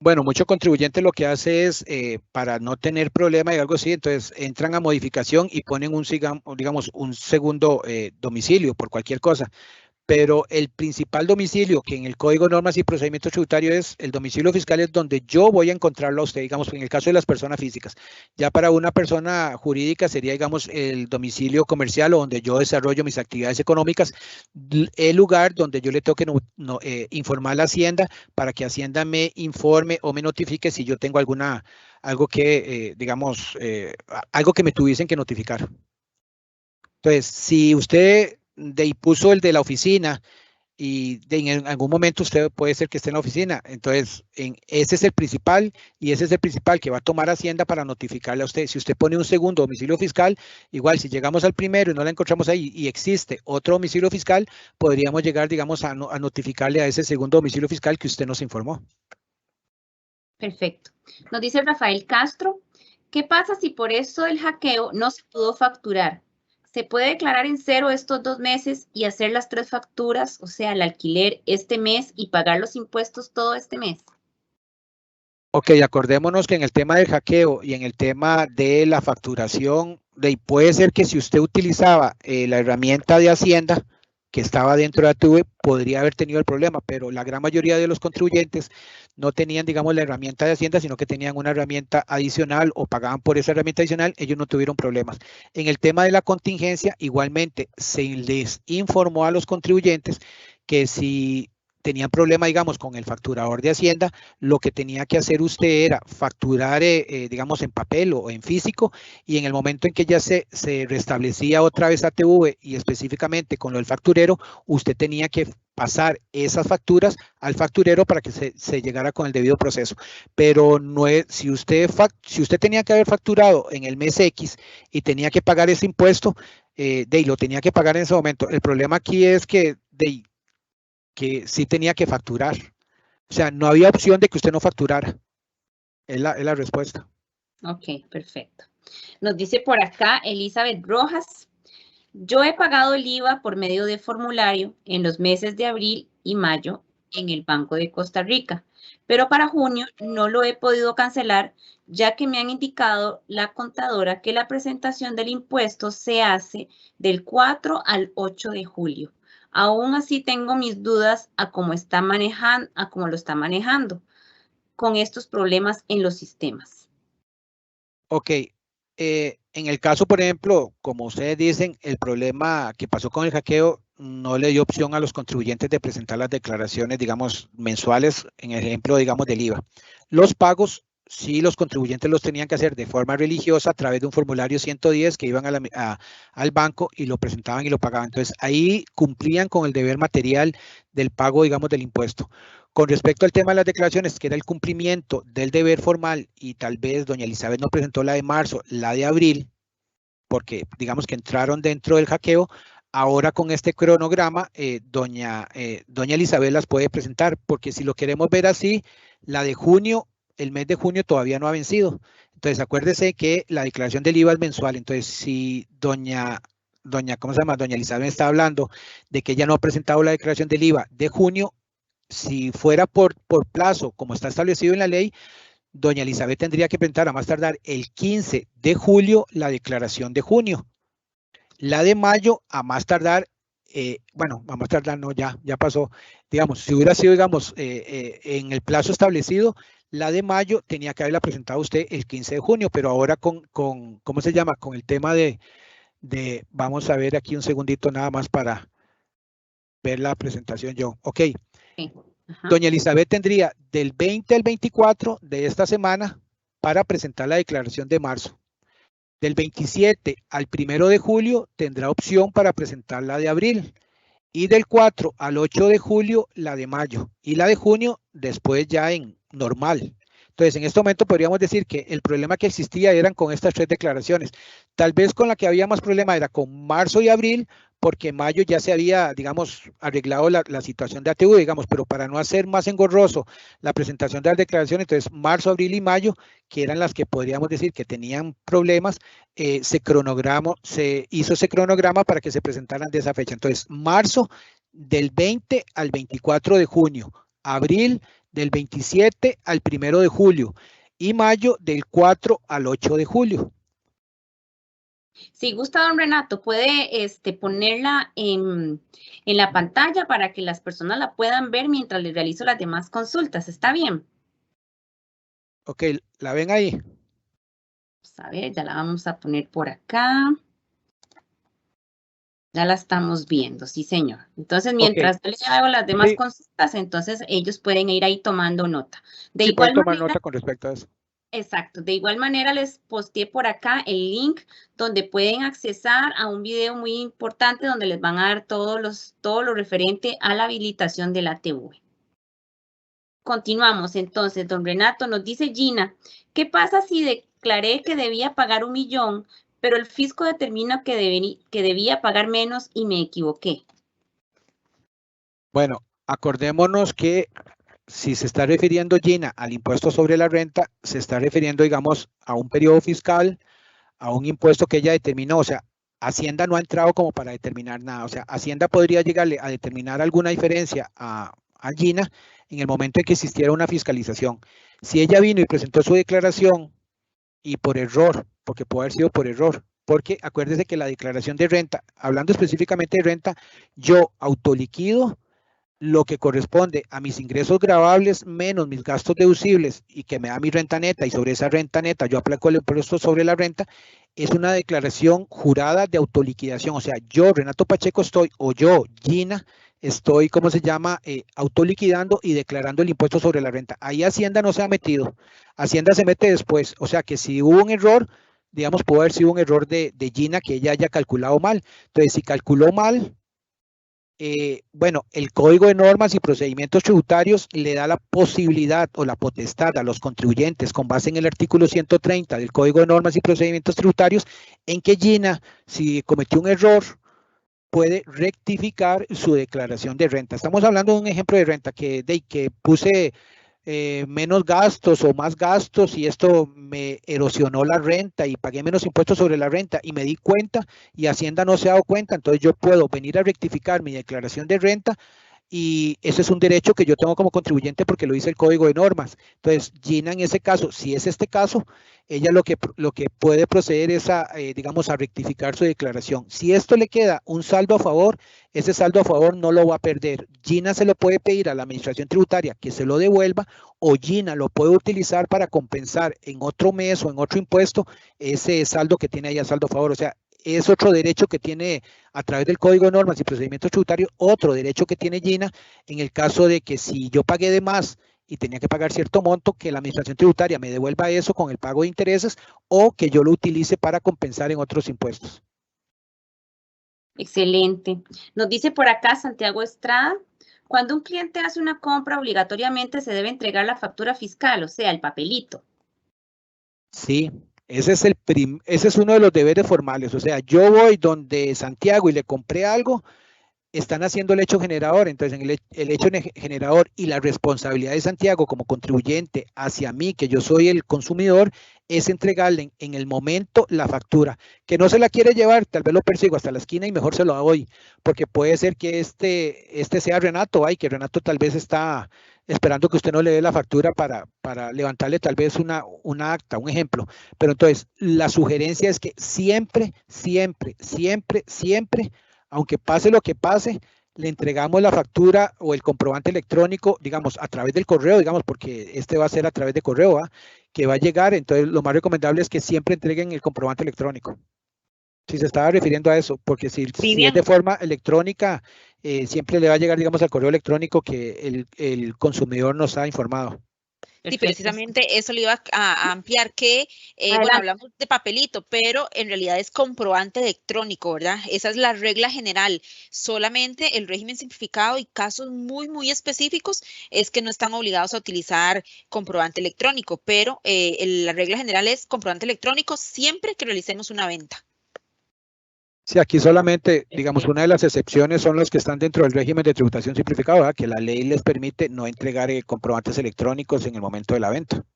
Bueno, mucho contribuyente lo que hace es, para no tener problema y algo así, entonces entran a modificación y ponen digamos, un segundo domicilio por cualquier cosa. Pero el principal domicilio que en el Código de Normas y Procedimientos Tributarios es el domicilio fiscal, es donde yo voy a encontrarlo a usted, digamos, en el caso de las personas físicas. Ya para una persona jurídica sería, digamos, el domicilio comercial o donde yo desarrollo mis actividades económicas, el lugar donde yo le tengo que informar a la Hacienda para que Hacienda me informe o me notifique si yo tengo algo que, digamos, algo que me tuviesen que notificar. Entonces, si usted puso el de la oficina y en algún momento usted puede ser que esté en la oficina, entonces ese es el principal, y ese es el principal que va a tomar Hacienda para notificarle a usted. Si usted pone un segundo domicilio fiscal, igual si llegamos al primero y no la encontramos ahí y existe otro domicilio fiscal, podríamos llegar, digamos, a notificarle a ese segundo domicilio fiscal que usted nos informó. Perfecto. Nos dice Rafael Castro, ¿qué pasa si por eso del hackeo no se pudo facturar? ¿Se puede declarar en cero estos 2 meses y hacer las 3 facturas, o sea, el alquiler este mes y pagar los impuestos todo este mes? Ok, acordémonos que en el tema del hackeo y en el tema de la facturación, puede ser que si usted utilizaba la herramienta de Hacienda que estaba dentro de ATV, podría haber tenido el problema, pero la gran mayoría de los contribuyentes no tenían, digamos, la herramienta de Hacienda, sino que tenían una herramienta adicional o pagaban por esa herramienta adicional, ellos no tuvieron problemas. En el tema de la contingencia, igualmente, se les informó a los contribuyentes que si tenían problema, digamos, con el facturador de Hacienda, lo que tenía que hacer usted era facturar, digamos, en papel o en físico, y en el momento en que ya se restablecía otra vez ATV y específicamente con lo del facturero, usted tenía que pasar esas facturas al facturero para que se llegara con el debido proceso. Pero no es, si usted tenía que haber facturado en el mes X y tenía que pagar ese impuesto, lo tenía que pagar en ese momento. El problema aquí es que sí tenía que facturar. O sea, no había opción de que usted no facturara. Es la respuesta. Ok, perfecto. Nos dice por acá Elizabeth Rojas, yo he pagado el IVA por medio de formulario en los meses de abril y mayo en el Banco de Costa Rica, pero para junio no lo he podido cancelar, ya que me han indicado la contadora que la presentación del impuesto se hace del 4 al 8 de julio. Aún así tengo mis dudas a cómo lo está manejando con estos problemas en los sistemas. Ok, en el caso, por ejemplo, como ustedes dicen, el problema que pasó con el hackeo no le dio opción a los contribuyentes de presentar las declaraciones, digamos, mensuales, en ejemplo, digamos, del IVA. Los pagos sí los contribuyentes los tenían que hacer de forma religiosa a través de un formulario 110 que iban al banco y lo presentaban y lo pagaban. Entonces, ahí cumplían con el deber material del pago, digamos, del impuesto. Con respecto al tema de las declaraciones, que era el cumplimiento del deber formal, y tal vez doña Elizabeth no presentó la de marzo, la de abril, porque digamos que entraron dentro del hackeo. Ahora con este cronograma, doña Elizabeth las puede presentar, porque si lo queremos ver así, la de junio, el mes de junio todavía no ha vencido. Entonces, acuérdese que la declaración del IVA es mensual. Entonces, si doña Elizabeth está hablando de que ella no ha presentado la declaración del IVA de junio, si fuera por plazo, como está establecido en la ley, doña Elizabeth tendría que presentar a más tardar el 15 de julio la declaración de junio. La de mayo a más tardar, bueno, a más tardar no, ya pasó. Digamos, si hubiera sido, digamos, en el plazo establecido, la de mayo tenía que haberla presentado usted el 15 de junio, pero ahora ¿cómo se llama? Con el tema vamos a ver aquí un segundito nada más para ver la presentación yo. Ok. Sí. Doña Elizabeth tendría del 20 al 24 de esta semana para presentar la declaración de marzo. Del 27 al 1 de julio tendrá opción para presentar la de abril. Y del 4 al 8 de julio la de mayo. Y la de junio después ya en normal. Entonces, en este momento podríamos decir que el problema que existía eran con estas 3 declaraciones. Tal vez con la que había más problema era con marzo y abril, porque en mayo ya se había, digamos, arreglado la situación de ATV, digamos, pero para no hacer más engorroso la presentación de las declaraciones, entonces marzo, abril y mayo, que eran las que podríamos decir que tenían problemas, se hizo ese cronograma para que se presentaran de esa fecha. Entonces, marzo del 20 al 24 de junio, abril del 27 al 1 de julio y mayo del 4 al 8 de julio. Si gusta, don Renato, puede ponerla en la pantalla para que las personas la puedan ver mientras les realizo las demás consultas. ¿Está bien? Ok, ¿la ven ahí? Vamos a ver, ya la vamos a poner por acá. Ya la estamos viendo, sí, señor. Entonces, mientras yo les hago las demás consultas, entonces ellos pueden ir ahí tomando nota. De sí, igual pueden tomar manera, nota con respecto a eso. Exacto. De igual manera, les posteé por acá el link donde pueden accesar a un video muy importante donde les van a dar todo lo referente a la habilitación de la TV. Continuamos entonces, don Renato, nos dice Gina, ¿qué pasa si declaré que debía pagar 1 millón, pero el fisco determina que debía pagar menos y me equivoqué? Bueno, acordémonos que si se está refiriendo Gina al impuesto sobre la renta, se está refiriendo, digamos, a un periodo fiscal, a un impuesto que ella determinó. O sea, Hacienda no ha entrado como para determinar nada. O sea, Hacienda podría llegarle a determinar alguna diferencia a Gina en el momento en que existiera una fiscalización. Si ella vino y presentó su declaración y por error, porque puede haber sido por error, porque acuérdese que la declaración de renta, hablando específicamente de renta, yo autoliquido lo que corresponde a mis ingresos gravables menos mis gastos deducibles y que me da mi renta neta, y sobre esa renta neta yo aplico el impuesto sobre la renta, es una declaración jurada de autoliquidación. O sea, yo, Renato Pacheco, o yo, Gina, estoy, ¿cómo se llama? Autoliquidando y declarando el impuesto sobre la renta. Ahí Hacienda no se ha metido. Hacienda se mete después. O sea, que si hubo un error, digamos, puede haber sido un error de Gina que ella haya calculado mal. Entonces, si calculó mal, bueno, el Código de Normas y Procedimientos Tributarios le da la posibilidad o la potestad a los contribuyentes, con base en el artículo 130 del Código de Normas y Procedimientos Tributarios, en que Gina, si cometió un error, puede rectificar su declaración de renta. Estamos hablando de un ejemplo de renta que puse menos gastos o más gastos y esto me erosionó la renta y pagué menos impuestos sobre la renta y me di cuenta y Hacienda no se ha dado cuenta, entonces yo puedo venir a rectificar mi declaración de renta y ese es un derecho que yo tengo como contribuyente porque lo dice el Código de Normas. Entonces, Gina, en ese caso, si es este caso, ella lo que puede proceder es digamos, a rectificar su declaración. Si esto le queda un saldo a favor, ese saldo a favor no lo va a perder. Gina se lo puede pedir a la administración tributaria que se lo devuelva, o Gina lo puede utilizar para compensar en otro mes o en otro impuesto ese saldo que tiene ahí a saldo a favor. O sea, es otro derecho que tiene a través del Código de Normas y Procedimientos Tributarios, otro derecho que tiene Gina en el caso de que si yo pagué de más y tenía que pagar cierto monto, que la administración tributaria me devuelva eso con el pago de intereses o que yo lo utilice para compensar en otros impuestos. Excelente. Nos dice por acá Santiago Estrada, cuando un cliente hace una compra, obligatoriamente se debe entregar la factura fiscal, o sea, el papelito. Sí, ese es uno de los deberes formales. O sea, yo voy donde Santiago y le compré algo, están haciendo el hecho generador. Entonces, en el hecho generador y la responsabilidad de Santiago como contribuyente hacia mí, que yo soy el consumidor, es entregarle en el momento la factura. Que no se la quiere llevar, tal vez lo persigo hasta la esquina y mejor se lo doy, porque puede ser que este sea Renato, que Renato tal vez está esperando que usted no le dé la factura para levantarle tal vez una acta, un ejemplo. Pero entonces, la sugerencia es que siempre, aunque pase lo que pase, le entregamos la factura o el comprobante electrónico, digamos, a través del correo, digamos, porque este va a ser a través de correo, que va a llegar. Entonces, lo más recomendable es que siempre entreguen el comprobante electrónico. Si se estaba refiriendo a eso, porque si es de forma electrónica, siempre le va a llegar, digamos, al correo electrónico que el consumidor nos ha informado. Sí, precisamente eso le iba a ampliar, que, bueno, hablamos de papelito, pero en realidad es comprobante electrónico, ¿verdad? Esa es la regla general. Solamente el régimen simplificado y casos muy, muy específicos es que no están obligados a utilizar comprobante electrónico, pero la regla general es comprobante electrónico siempre que realicemos una venta. Sí, aquí solamente, digamos, una de las excepciones son los que están dentro del régimen de tributación simplificado, ¿verdad? Que la ley les permite no entregar comprobantes electrónicos en el momento de la venta.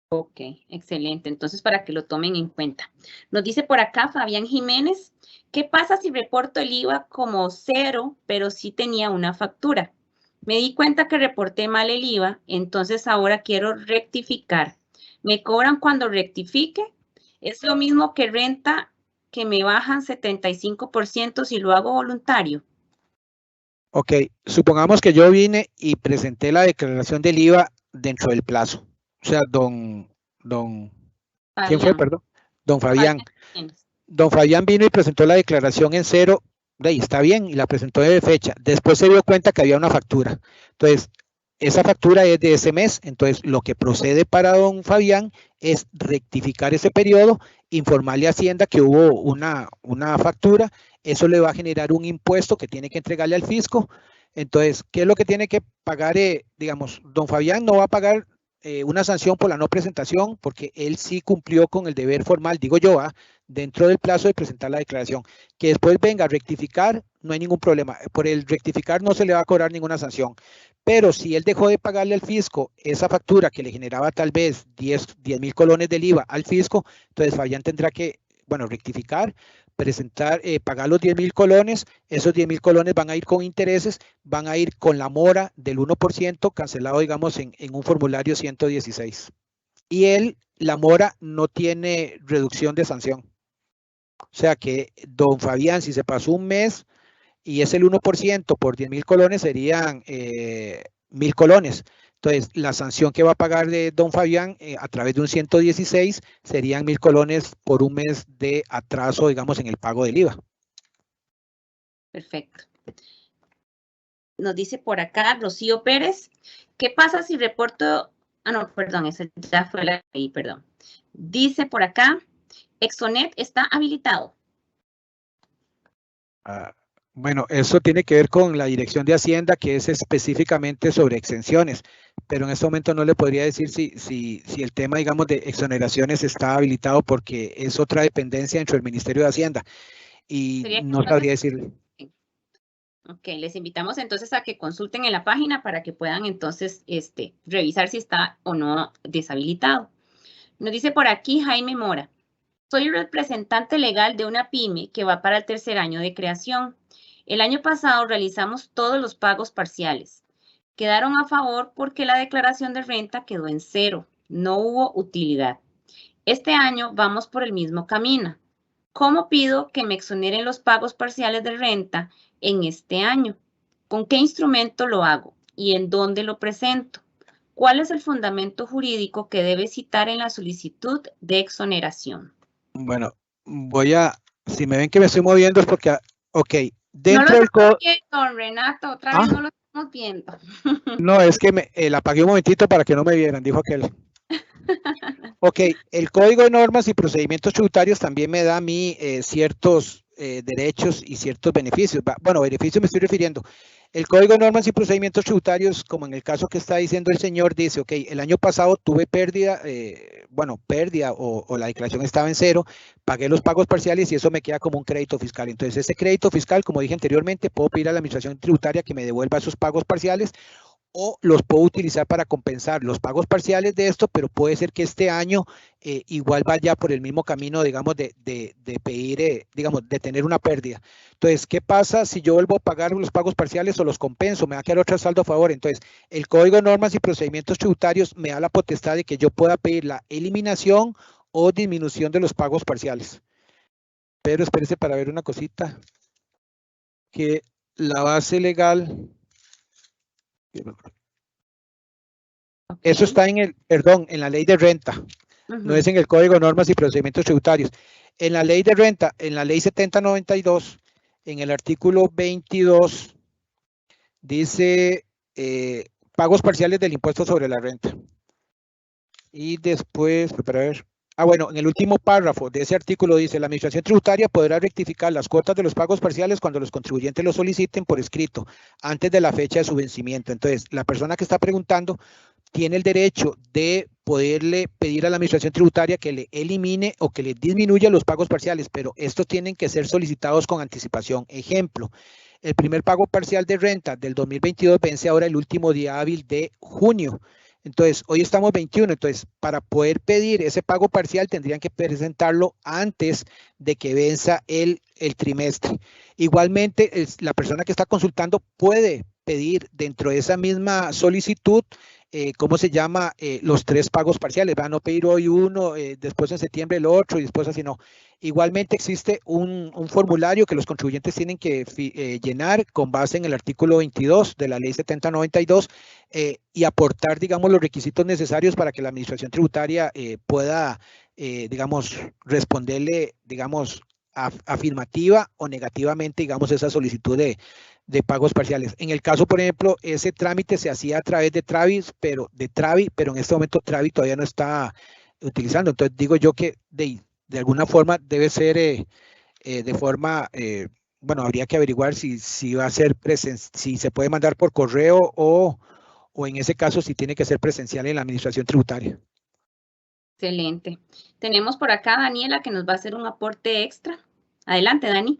Ok, excelente. Entonces, para que lo tomen en cuenta. Nos dice por acá Fabián Jiménez, ¿qué pasa si reporto el IVA como 0, pero sí tenía una factura? Me di cuenta que reporté mal el IVA, entonces ahora quiero rectificar. ¿Me cobran cuando rectifique? ¿Es lo mismo que renta, que me bajan 75% si lo hago voluntario? Ok, supongamos que yo vine y presenté la declaración del IVA dentro del plazo. O sea, ¿quién fue, perdón? Don Fabián. Don Fabián vino y presentó la declaración en 0, de ahí está bien, y la presentó de fecha. Después se dio cuenta que había una factura. Entonces, esa factura es de ese mes. Entonces, lo que procede para don Fabián es rectificar ese periodo, informarle a Hacienda que hubo una factura. Eso le va a generar un impuesto que tiene que entregarle al fisco. Entonces, ¿qué es lo que tiene que pagar? Digamos, don Fabián no va a pagar una sanción por la no presentación, porque él sí cumplió con el deber formal, digo yo, dentro del plazo de presentar la declaración. Que después venga a rectificar, no hay ningún problema. Por el rectificar no se le va a cobrar ninguna sanción. Pero si él dejó de pagarle al fisco esa factura que le generaba tal vez 10,000 colones del IVA al fisco, entonces Fabián tendrá que, bueno, rectificar, presentar, pagar los 10,000 colones. Esos 10,000 colones van a ir con intereses, van a ir con la mora del 1% cancelado, digamos, en un formulario 116. Y la mora no tiene reducción de sanción. O sea que don Fabián, si se pasó un mes y es el 1% por 10,000 colones, serían 1,000 colones. Entonces, la sanción que va a pagar de don Fabián a través de un 116 serían 1,000 colones por un mes de atraso, digamos, en el pago del IVA. Perfecto. Nos dice por acá Rocío Pérez, ¿qué pasa si reporto? Ah, no, perdón, esa ya fue la ahí, perdón. Dice por acá, Exonet está habilitado. Bueno, eso tiene que ver con la Dirección de Hacienda, que es específicamente sobre exenciones, pero en este momento no le podría decir si el tema, digamos, de exoneraciones está habilitado, porque es otra dependencia dentro del Ministerio de Hacienda y no sabría decirle. Ok, les invitamos entonces a que consulten en la página para que puedan entonces revisar si está o no deshabilitado. Nos dice por aquí Jaime Mora, soy representante legal de una pyme que va para el 3er año de creación. El año pasado realizamos todos los pagos parciales. Quedaron a favor porque la declaración de renta quedó en 0. No hubo utilidad. Este año vamos por el mismo camino. ¿Cómo pido que me exoneren los pagos parciales de renta en este año? ¿Con qué instrumento lo hago? ¿Y en dónde lo presento? ¿Cuál es el fundamento jurídico que debe citar en la solicitud de exoneración? Bueno, si me ven que me estoy moviendo es porque, ok, dentro del código. Don Renato, otra vez no lo estoy Estamos viendo. No, es que la apagué un momentito para que no me vieran, dijo aquel. Ok, el Código de Normas y Procedimientos Tributarios también me da a mí ciertos derechos y ciertos beneficios. Bueno, beneficios me estoy refiriendo. El Código de Normas y Procedimientos Tributarios, como en el caso que está diciendo el señor, dice, ok, el año pasado tuve pérdida, pérdida o la declaración estaba en cero, pagué los pagos parciales y eso me queda como un crédito fiscal. Entonces, ese crédito fiscal, como dije anteriormente, puedo pedir a la Administración Tributaria que me devuelva esos pagos parciales o los puedo utilizar para compensar los pagos parciales de esto, pero puede ser que este año igual vaya por el mismo camino, digamos, de pedir, digamos, de tener una pérdida. Entonces, ¿qué pasa si yo vuelvo a pagar los pagos parciales o los compenso? Me va a quedar otro saldo a favor. Entonces, el Código de Normas y Procedimientos Tributarios me da la potestad de que yo pueda pedir la eliminación o disminución de los pagos parciales. Pero espérese para ver una cosita, que la base legal... Okay. Eso está en en la ley de renta, no es en el Código de Normas y Procedimientos Tributarios. En la ley de renta, en la ley 7092, en el artículo 22, dice pagos parciales del impuesto sobre la renta. Y después, para ver, bueno, en el último párrafo de ese artículo dice, la Administración Tributaria podrá rectificar las cuotas de los pagos parciales cuando los contribuyentes lo soliciten por escrito, antes de la fecha de su vencimiento. Entonces, la persona que está preguntando tiene el derecho de poderle pedir a la Administración Tributaria que le elimine o que le disminuya los pagos parciales, pero estos tienen que ser solicitados con anticipación. Ejemplo, el primer pago parcial de renta del 2022 vence ahora el último día hábil de junio. Entonces, hoy estamos 21, entonces, para poder pedir ese pago parcial tendrían que presentarlo antes de que venza el trimestre. Igualmente, la persona que está consultando puede pedir dentro de esa misma solicitud, ¿cómo se llama? Los 3 pagos parciales. Van a pedir hoy uno, después en septiembre el otro y después así no. Igualmente existe un formulario que los contribuyentes tienen que llenar con base en el artículo 22 de la ley 7092 y aportar, digamos, los requisitos necesarios para que la Administración Tributaria pueda, digamos, responderle, digamos, afirmativa o negativamente, digamos, esa solicitud de pagos parciales. En el caso, por ejemplo, ese trámite se hacía a través de Travi, pero en este momento Travi todavía no está utilizando. Entonces digo yo que de alguna forma debe ser de forma, bueno, habría que averiguar si va a ser si se puede mandar por correo o en ese caso si tiene que ser presencial en la Administración Tributaria. Excelente. Tenemos por acá a Daniela que nos va a hacer un aporte extra. Adelante, Dani.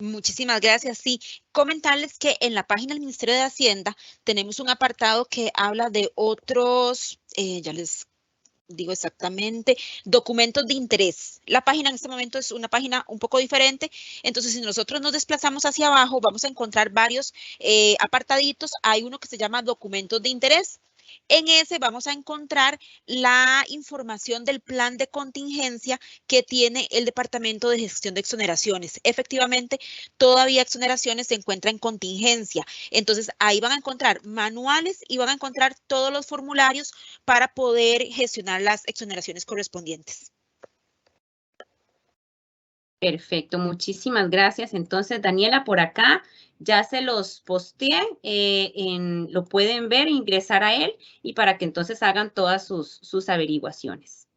Muchísimas gracias. Sí, comentarles que en la página del Ministerio de Hacienda tenemos un apartado que habla de otros, ya les digo exactamente, documentos de interés. La página en este momento es una página un poco diferente, entonces si nosotros nos desplazamos hacia abajo vamos a encontrar varios apartaditos. Hay uno que se llama documentos de interés. En ese vamos a encontrar la información del plan de contingencia que tiene el Departamento de Gestión de Exoneraciones. Efectivamente, todavía exoneraciones se encuentra en contingencia. Entonces, ahí van a encontrar manuales y van a encontrar todos los formularios para poder gestionar las exoneraciones correspondientes. Perfecto, muchísimas gracias. Entonces, Daniela, por acá ya se los posteé, lo pueden ver, ingresar a él y para que entonces hagan todas sus averiguaciones.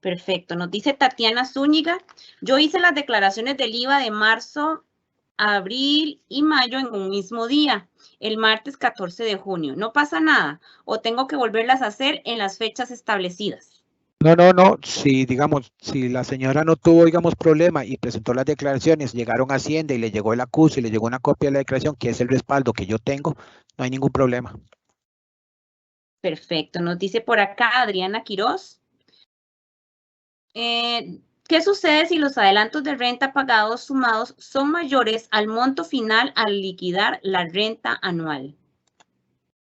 Perfecto, nos dice Tatiana Zúñiga, yo hice las declaraciones del IVA de marzo, abril y mayo en un mismo día, el martes 14 de junio. ¿No pasa nada o tengo que volverlas a hacer en las fechas establecidas? No. Si, digamos, si la señora no tuvo, digamos, problema y presentó las declaraciones, llegaron a Hacienda y le llegó el acuse y le llegó una copia de la declaración, que es el respaldo que yo tengo, no hay ningún problema. Perfecto. Nos dice por acá Adriana Quiroz. ¿Qué sucede si los adelantos de renta pagados sumados son mayores al monto final al liquidar la renta anual?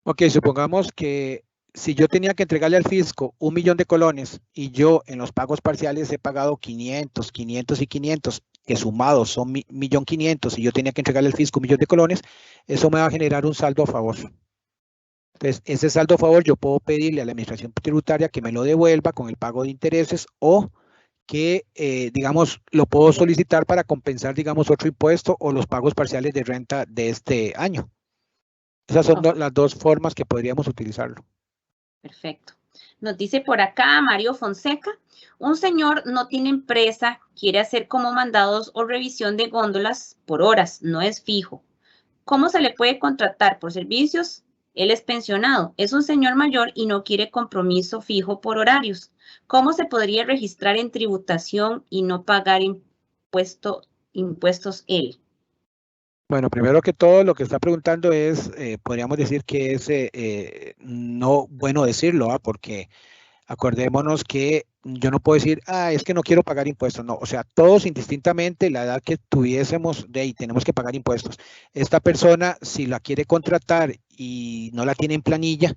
Ok, supongamos que si yo tenía que entregarle al fisco 1 millón de colones y yo en los pagos parciales he pagado 500, 500 y 500, que sumados son 1.500.000 y yo tenía que entregarle al fisco 1 millón de colones, eso me va a generar un saldo a favor. Entonces, ese saldo a favor yo puedo pedirle a la Administración Tributaria que me lo devuelva con el pago de intereses o que, digamos, lo puedo solicitar para compensar, digamos, otro impuesto o los pagos parciales de renta de este año. Esas son las dos formas que podríamos utilizarlo. Perfecto. Nos dice por acá Mario Fonseca, un señor no tiene empresa, quiere hacer como mandados o revisión de góndolas por horas, no es fijo. ¿Cómo se le puede contratar por servicios? Él es pensionado, es un señor mayor y no quiere compromiso fijo por horarios. ¿Cómo se podría registrar en tributación y no pagar impuestos él? Bueno, primero que todo, lo que está preguntando es, podríamos decir que es no bueno decirlo, porque acordémonos que yo no puedo decir, es que no quiero pagar impuestos. No, o sea, todos indistintamente, la edad que tuviésemos, de ahí tenemos que pagar impuestos. Esta persona, si la quiere contratar y no la tiene en planilla,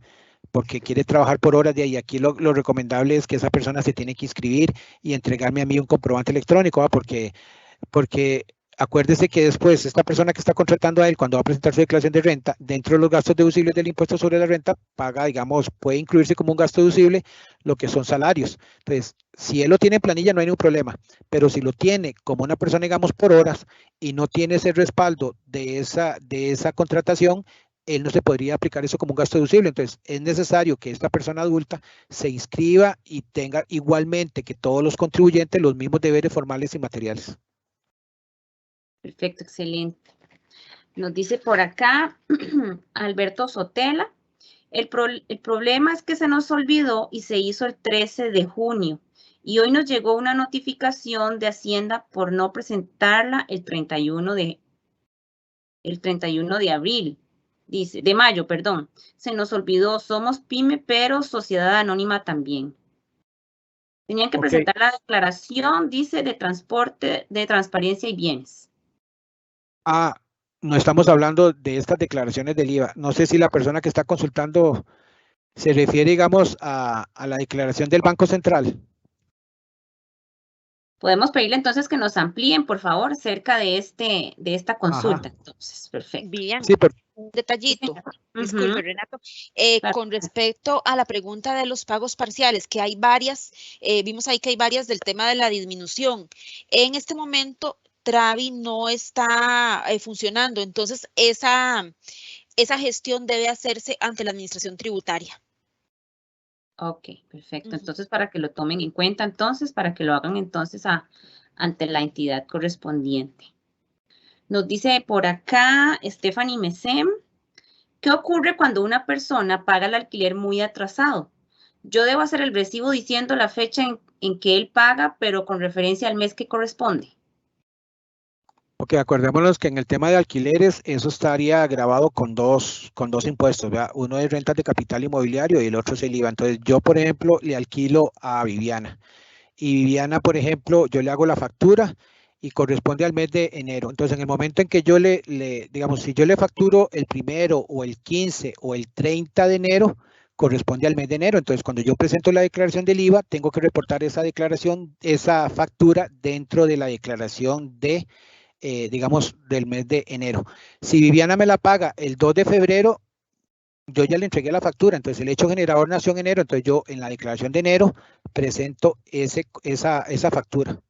porque quiere trabajar por horas de ahí, aquí lo recomendable es que esa persona se tiene que inscribir y entregarme a mí un comprobante electrónico, porque acuérdese que después esta persona que está contratando a él, cuando va a presentar su declaración de renta, dentro de los gastos deducibles del impuesto sobre la renta, paga, digamos, puede incluirse como un gasto deducible lo que son salarios. Entonces, si él lo tiene en planilla, no hay ningún problema, pero si lo tiene como una persona, digamos, por horas y no tiene ese respaldo de esa contratación, él no se podría aplicar eso como un gasto deducible. Entonces, es necesario que esta persona adulta se inscriba y tenga igualmente que todos los contribuyentes los mismos deberes formales y materiales. Perfecto, excelente. Nos dice por acá Alberto Sotela, el problema es que se nos olvidó y se hizo el 13 de junio y hoy nos llegó una notificación de Hacienda por no presentarla el 31 de abril, dice, de mayo, perdón. Se nos olvidó, somos PYME, pero sociedad anónima también. Tenían que presentar la declaración, dice, de transporte, de transparencia y bienes. No estamos hablando de estas declaraciones del IVA. No sé si la persona que está consultando se refiere, digamos, a la declaración del Banco Central. Podemos pedirle entonces que nos amplíen, por favor, cerca de esta consulta. Entonces, perfecto. Bien, sí, un detallito. Disculpe, Renato. Claro. Con respecto a la pregunta de los pagos parciales, que hay varias, vimos ahí que hay varias del tema de la disminución. En este momento, Travi no está funcionando, entonces esa gestión debe hacerse ante la administración tributaria. Ok, perfecto. Entonces, para que lo tomen en cuenta, entonces, para que lo hagan entonces ante la entidad correspondiente. Nos dice por acá Stephanie Mesem, ¿qué ocurre cuando una persona paga el alquiler muy atrasado? Yo debo hacer el recibo diciendo la fecha en que él paga, pero con referencia al mes que corresponde. Ok, acordémonos que en el tema de alquileres, eso estaría grabado con dos impuestos, ¿verdad? Uno es rentas de capital inmobiliario y el otro es el IVA. Entonces, yo, por ejemplo, le alquilo a Viviana. Y Viviana, por ejemplo, yo le hago la factura y corresponde al mes de enero. Entonces, en el momento en que yo digamos, si yo le facturo el 1 o el 15 o el 30 de enero, corresponde al mes de enero. Entonces, cuando yo presento la declaración del IVA, tengo que reportar esa declaración, esa factura dentro de la declaración de, digamos, del mes de enero. Si Viviana me la paga el 2 de febrero, yo ya le entregué la factura, entonces el hecho generador nació en enero, entonces yo en la declaración de enero presento esa factura.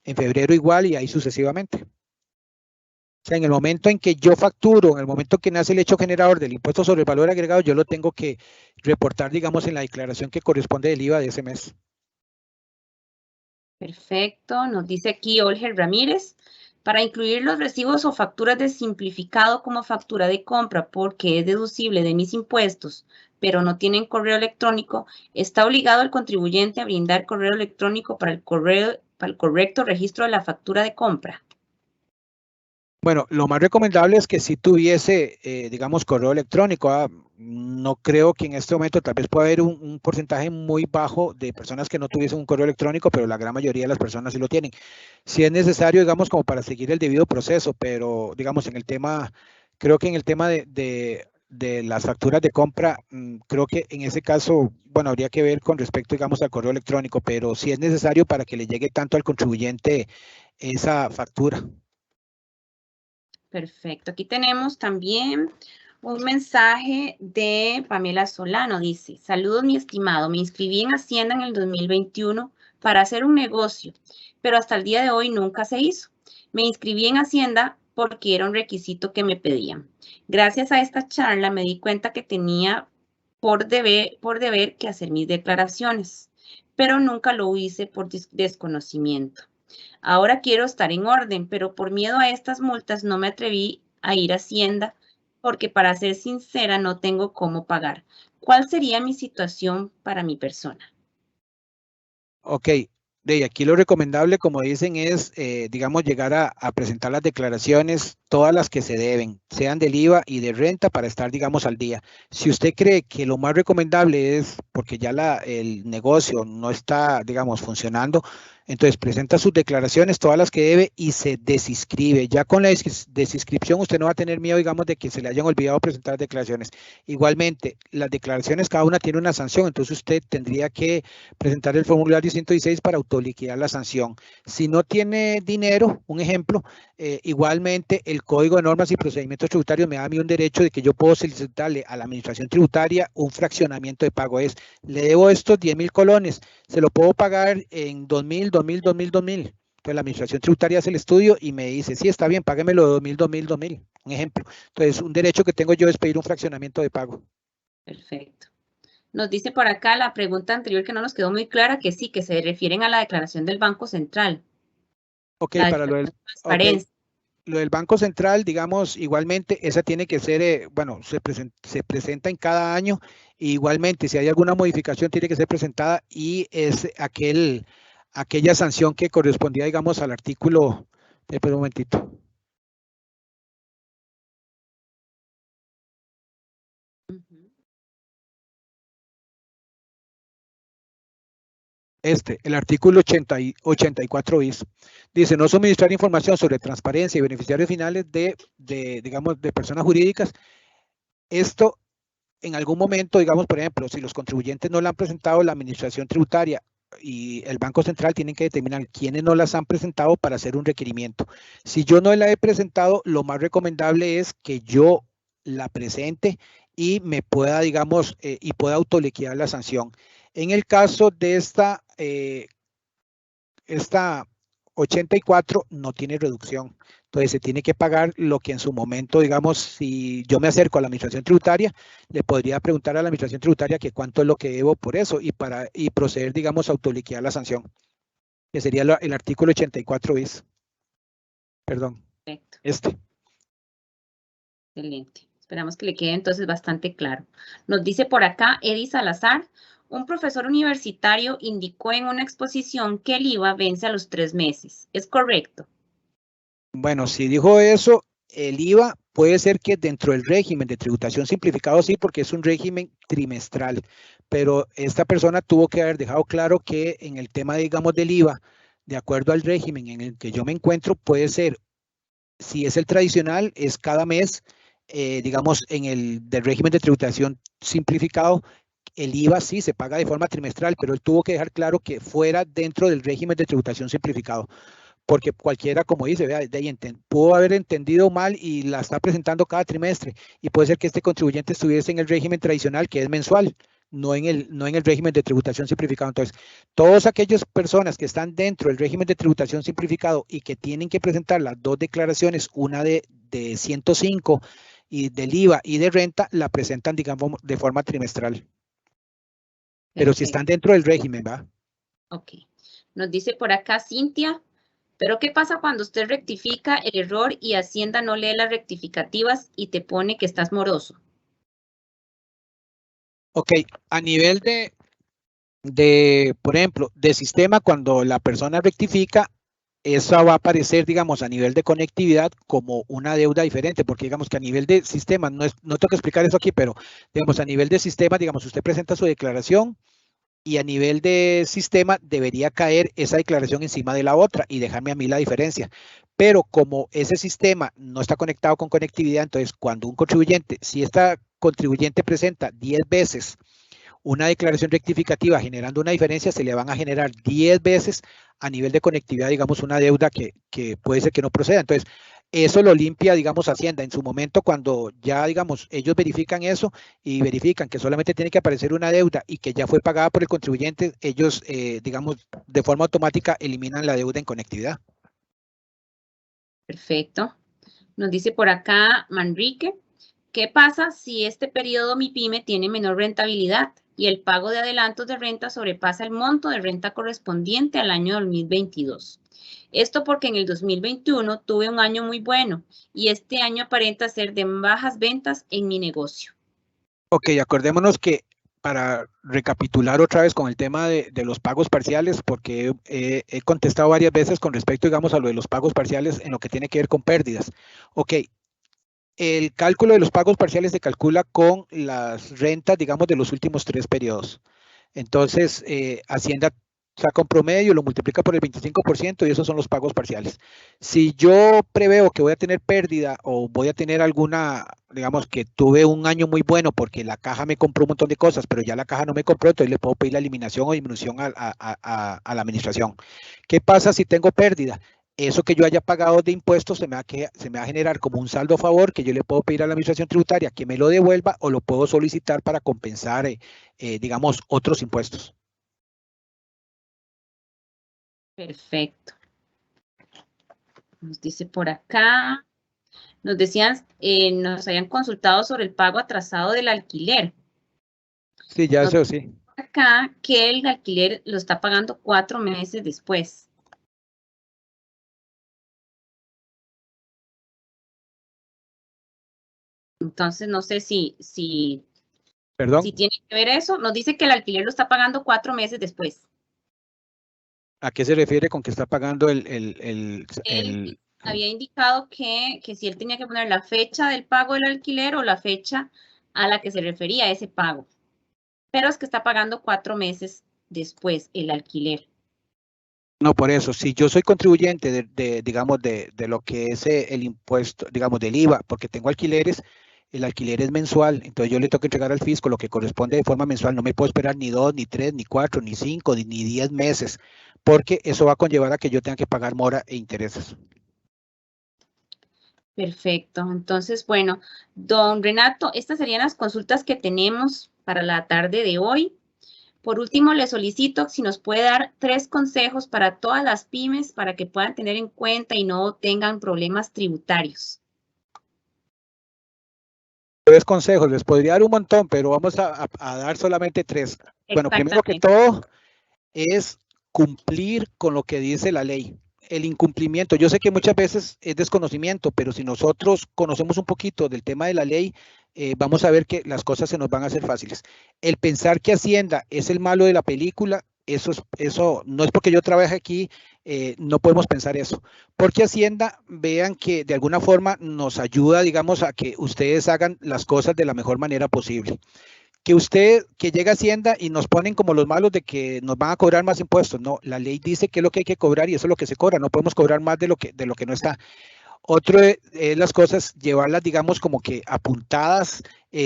En febrero igual y ahí sucesivamente. O sea, en el momento en que yo facturo, en el momento que nace el hecho generador del impuesto sobre el valor agregado, yo lo tengo que reportar, digamos, en la declaración que corresponde del IVA de ese mes. Perfecto, nos dice aquí Olger Ramírez, para incluir los recibos o facturas de simplificado como factura de compra porque es deducible de mis impuestos, pero no tienen correo electrónico, está obligado el contribuyente a brindar correo electrónico para el correcto registro de la factura de compra. Bueno, lo más recomendable es que si tuviese, digamos, correo electrónico. No creo que en este momento tal vez pueda haber un porcentaje muy bajo de personas que no tuviesen un correo electrónico, pero la gran mayoría de las personas sí lo tienen. Si es necesario, digamos, como para seguir el debido proceso, pero, digamos, en el tema, creo que en el tema de las facturas de compra, creo que en ese caso, bueno, habría que ver con respecto, digamos, al correo electrónico, pero sí es necesario para que le llegue tanto al contribuyente esa factura. Perfecto. Aquí tenemos también un mensaje de Pamela Solano. Dice, saludos mi estimado, me inscribí en Hacienda en el 2021, para hacer un negocio, pero hasta el día de hoy nunca se hizo. Me inscribí en Hacienda porque era un requisito que me pedían. Gracias a esta charla me di cuenta que tenía por deber que hacer mis declaraciones, pero nunca lo hice por desconocimiento. Ahora quiero estar en orden, pero por miedo a estas multas no me atreví a ir a Hacienda porque, para ser sincera, no tengo cómo pagar. ¿Cuál sería mi situación para mi persona? Ok, de aquí lo recomendable, como dicen, es, digamos, llegar a presentar las declaraciones, todas las que se deben, sean del IVA y de renta, para estar, digamos, al día. Si usted cree que lo más recomendable es porque ya el negocio no está, digamos, funcionando, entonces presenta sus declaraciones, todas las que debe, y se desinscribe. Ya con la desinscripción usted no va a tener miedo, digamos, de que se le hayan olvidado presentar declaraciones. Igualmente, las declaraciones, cada una tiene una sanción, entonces usted tendría que presentar el formulario 116 para autoliquidar la sanción. Si no tiene dinero, un ejemplo, igualmente el Código de Normas y Procedimientos Tributarios me da a mí un derecho de que yo puedo solicitarle a la Administración Tributaria un fraccionamiento de pago. Le debo estos 10.000 colones, se lo puedo pagar en 2.000. Entonces la Administración Tributaria hace el estudio y me dice, sí, está bien, páguemelo de 2.000, un ejemplo. Entonces, un derecho que tengo yo es pedir un fraccionamiento de pago. Perfecto. Nos dice por acá la pregunta anterior que no nos quedó muy clara, que sí, que se refieren a la declaración del Banco Central. Ok, para lo del Banco Central, digamos, igualmente, esa tiene que ser, bueno, se presenta en cada año, e igualmente, si hay alguna modificación, tiene que ser presentada, y es aquella sanción que correspondía, digamos, al artículo, espera un momentito. El artículo 84 bis, dice: no suministrar información sobre transparencia y beneficiarios finales digamos, de personas jurídicas. Esto, en algún momento, digamos, por ejemplo, si los contribuyentes no la han presentado, la Administración Tributaria y el Banco Central tienen que determinar quiénes no las han presentado para hacer un requerimiento. Si yo no la he presentado, lo más recomendable es que yo la presente y me pueda, digamos, y pueda autoliquidar la sanción. En el caso de esta 84 no tiene reducción, entonces se tiene que pagar lo que en su momento, digamos, si yo me acerco a la Administración Tributaria, le podría preguntar a la Administración Tributaria que cuánto es lo que debo por eso, y proceder, digamos, a autoliquidar la sanción, que sería el artículo 84 bis. Perdón. Perfecto. Excelente. Esperamos que le quede entonces bastante claro. Nos dice por acá Eddie Salazar: un profesor universitario indicó en una exposición que el IVA vence a los 3 meses. ¿Es correcto? Bueno, si dijo eso, el IVA puede ser que dentro del régimen de tributación simplificado sí, porque es un régimen trimestral, pero esta persona tuvo que haber dejado claro que en el tema, digamos, del IVA, de acuerdo al régimen en el que yo me encuentro, puede ser, si es el tradicional, es cada mes, digamos, en el del régimen de tributación simplificado, el IVA sí se paga de forma trimestral, pero él tuvo que dejar claro que fuera dentro del régimen de tributación simplificado, porque cualquiera, como dice, vea, pudo haber entendido mal y la está presentando cada trimestre, y puede ser que este contribuyente estuviese en el régimen tradicional, que es mensual, no en el régimen de tributación simplificado. Entonces, todas aquellas personas que están dentro del régimen de tributación simplificado y que tienen que presentar las dos declaraciones, una de 105 y del IVA y de renta, la presentan, digamos, de forma trimestral. Pero si están dentro del régimen, ¿va? Ok. Nos dice por acá Cintia: ¿pero qué pasa cuando usted rectifica el error y Hacienda no lee las rectificativas y te pone que estás moroso? Ok, a nivel por ejemplo, de sistema, cuando la persona rectifica, eso va a aparecer, digamos, a nivel de conectividad como una deuda diferente, porque digamos que a nivel de sistema, no tengo que explicar eso aquí, pero digamos, a nivel de sistema, digamos, usted presenta su declaración y a nivel de sistema debería caer esa declaración encima de la otra y dejarme a mí la diferencia. Pero como ese sistema no está conectado con conectividad, entonces cuando un contribuyente, si esta contribuyente presenta 10 veces una declaración rectificativa generando una diferencia, se le van a generar 10 veces a nivel de conectividad, digamos, una deuda que puede ser que no proceda. Entonces, eso lo limpia, digamos, Hacienda. En su momento, cuando ya, digamos, ellos verifican eso y verifican que solamente tiene que aparecer una deuda y que ya fue pagada por el contribuyente, ellos, digamos, de forma automática eliminan la deuda en conectividad. Perfecto. Nos dice por acá Manrique, ¿qué pasa si este periodo mi pyme tiene menor rentabilidad y el pago de adelantos de renta sobrepasa el monto de renta correspondiente al año 2022? Esto porque en el 2021 tuve un año muy bueno y este año aparenta ser de bajas ventas en mi negocio. Ok, acordémonos que para recapitular otra vez con el tema de los pagos parciales, porque he contestado varias veces con respecto, digamos, a lo de los pagos parciales en lo que tiene que ver con pérdidas. Ok, el cálculo de los pagos parciales se calcula con las rentas, digamos, de los últimos 3 periodos. Entonces, Hacienda saca un promedio, lo multiplica por el 25% y esos son los pagos parciales. Si yo preveo que voy a tener pérdida o voy a tener alguna, digamos que tuve un año muy bueno porque la caja me compró un montón de cosas, pero ya la caja no me compró, entonces le puedo pedir la eliminación o disminución a la administración. ¿Qué pasa si tengo pérdida? Eso que yo haya pagado de impuestos se me va a generar como un saldo a favor que yo le puedo pedir a la administración tributaria que me lo devuelva o lo puedo solicitar para compensar, digamos, otros impuestos. Perfecto. Nos dice por acá, nos decían, nos habían consultado sobre el pago atrasado del alquiler. Sí, ya eso sí. Acá que el alquiler lo está pagando 4 meses después. Entonces, no sé si Perdón. si tiene que ver eso. Nos dice que el alquiler lo está pagando 4 meses después. ¿A qué se refiere con que está pagando Él había indicado que si él tenía que poner la fecha del pago del alquiler o la fecha a la que se refería a ese pago. Pero es que está pagando 4 meses después el alquiler. No, por eso, si yo soy contribuyente digamos, de lo que es el impuesto, digamos, del IVA, porque tengo alquileres, el alquiler es mensual, entonces yo le tengo que entregar al fisco lo que corresponde de forma mensual, no me puedo esperar ni 2, ni 3, ni 4, ni 5, ni 10 meses, porque eso va a conllevar a que yo tenga que pagar mora e intereses. Perfecto. Entonces, bueno, don Renato, estas serían las consultas que tenemos para la tarde de hoy. Por último, le solicito si nos puede dar 3 consejos para todas las pymes para que puedan tener en cuenta y no tengan problemas tributarios. 3 consejos, les podría dar un montón, pero vamos a dar solamente 3. Bueno, primero que todo es cumplir con lo que dice la ley. El incumplimiento, yo sé que muchas veces es desconocimiento, pero si nosotros conocemos un poquito del tema de la ley, vamos a ver que las cosas se nos van a hacer fáciles. El pensar que Hacienda es el malo de la película, eso no es porque yo trabaje aquí, no podemos pensar eso. Porque Hacienda, vean que de alguna forma nos ayuda, digamos, a que ustedes hagan las cosas de la mejor manera posible. Que llega Hacienda y nos ponen como los malos de que nos van a cobrar más impuestos. No, la ley dice qué es lo que hay que cobrar y eso es lo que se cobra. No podemos cobrar más de lo que no está. Otro es las cosas, llevarlas, digamos, como que apuntadas,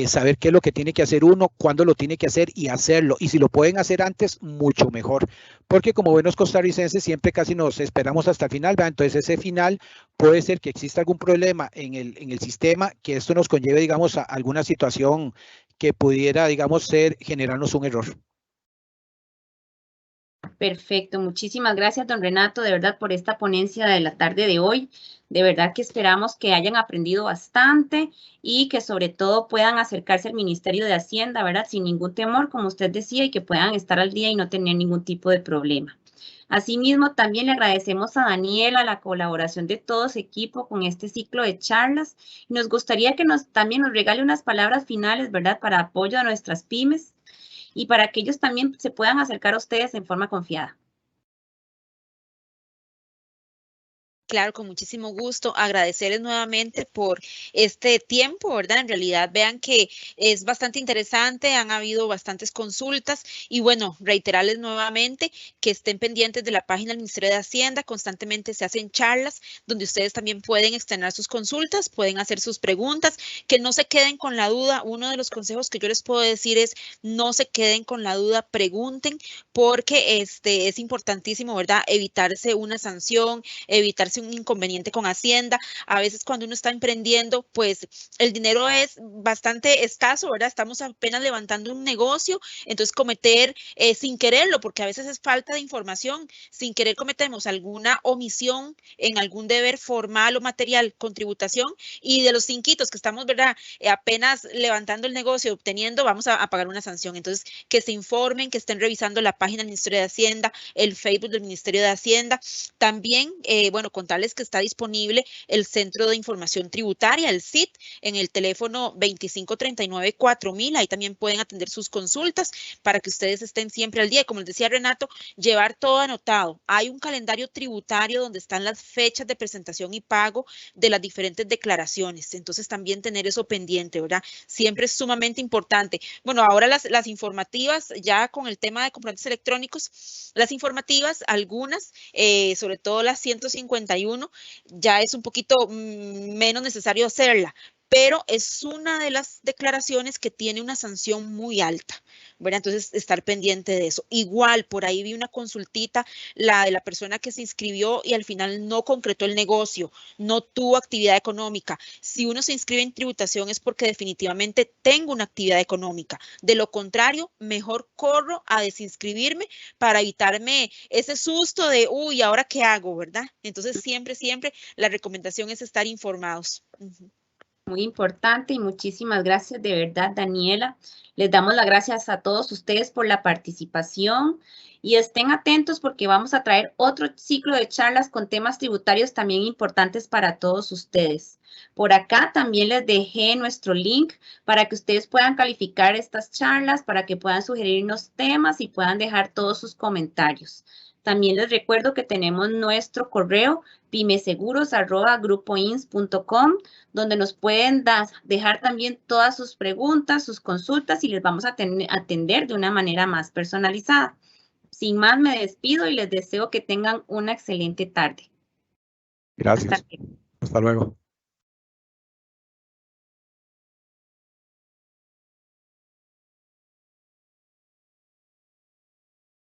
saber qué es lo que tiene que hacer uno, cuándo lo tiene que hacer y hacerlo. Y si lo pueden hacer antes, mucho mejor. Porque como buenos costarricenses, siempre casi nos esperamos hasta el final, ¿verdad? Entonces ese final puede ser que exista algún problema en el sistema, que esto nos conlleve, digamos, a alguna situación que pudiera, digamos, generarnos un error. Perfecto, muchísimas gracias, don Renato, de verdad, por esta ponencia de la tarde de hoy. De verdad que esperamos que hayan aprendido bastante y que sobre todo puedan acercarse al Ministerio de Hacienda, ¿verdad? Sin ningún temor, como usted decía, y que puedan estar al día y no tener ningún tipo de problema. Asimismo, también le agradecemos a Daniela la colaboración de todo su equipo con este ciclo de charlas. Nos gustaría que también nos regale unas palabras finales, ¿verdad? Para apoyo a nuestras pymes y para que ellos también se puedan acercar a ustedes en forma confiada. Claro, con muchísimo gusto. Agradecerles nuevamente por este tiempo, ¿verdad? En realidad, vean que es bastante interesante, han habido bastantes consultas y bueno, reiterarles nuevamente que estén pendientes de la página del Ministerio de Hacienda. Constantemente se hacen charlas donde ustedes también pueden externar sus consultas, pueden hacer sus preguntas, que no se queden con la duda. Uno de los consejos que yo les puedo decir es no se queden con la duda, pregunten, porque es importantísimo, ¿verdad? Evitarse una sanción, evitarse produce un inconveniente con Hacienda. A veces cuando uno está emprendiendo, pues el dinero es bastante escaso, ¿verdad? Estamos apenas levantando un negocio, entonces cometer sin quererlo, porque a veces es falta de información, sin querer cometemos alguna omisión en algún deber formal o material con tributación, y de los cinquitos que estamos, ¿verdad? Apenas levantando el negocio, obteniendo, vamos a pagar una sanción. Entonces, que se informen, que estén revisando la página del Ministerio de Hacienda, el Facebook del Ministerio de Hacienda. También, bueno, contarles que está disponible el Centro de Información Tributaria, el CIT, en el teléfono 2539-4000. Ahí también pueden atender sus consultas para que ustedes estén siempre al día. Como les decía Renato, llevar todo anotado. Hay un calendario tributario donde están las fechas de presentación y pago de las diferentes declaraciones. Entonces, también tener eso pendiente, ¿verdad? Siempre es sumamente importante. Bueno, ahora las informativas, ya con el tema de comprobantes electrónicos, las informativas, algunas, sobre todo las 151, ya es un poquito menos necesario hacerla, pero es una de las declaraciones que tiene una sanción muy alta, ¿verdad? Entonces, estar pendiente de eso. Igual, por ahí vi una consultita, la de la persona que se inscribió y al final no concretó el negocio, no tuvo actividad económica. Si uno se inscribe en tributación es porque definitivamente tengo una actividad económica. De lo contrario, mejor corro a desinscribirme para evitarme ese susto de, uy, ¿ahora qué hago, verdad? Entonces, siempre la recomendación es estar informados. Muy importante y muchísimas gracias de verdad, Daniela. Les damos las gracias a todos ustedes por la participación y estén atentos porque vamos a traer otro ciclo de charlas con temas tributarios también importantes para todos ustedes. Por acá también les dejé nuestro link para que ustedes puedan calificar estas charlas, para que puedan sugerirnos temas y puedan dejar todos sus comentarios. También les recuerdo que tenemos nuestro correo pymeseguros@grupoins.com, donde nos pueden dejar también todas sus preguntas, sus consultas y les vamos a atender de una manera más personalizada. Sin más, me despido y les deseo que tengan una excelente tarde. Gracias. Hasta luego.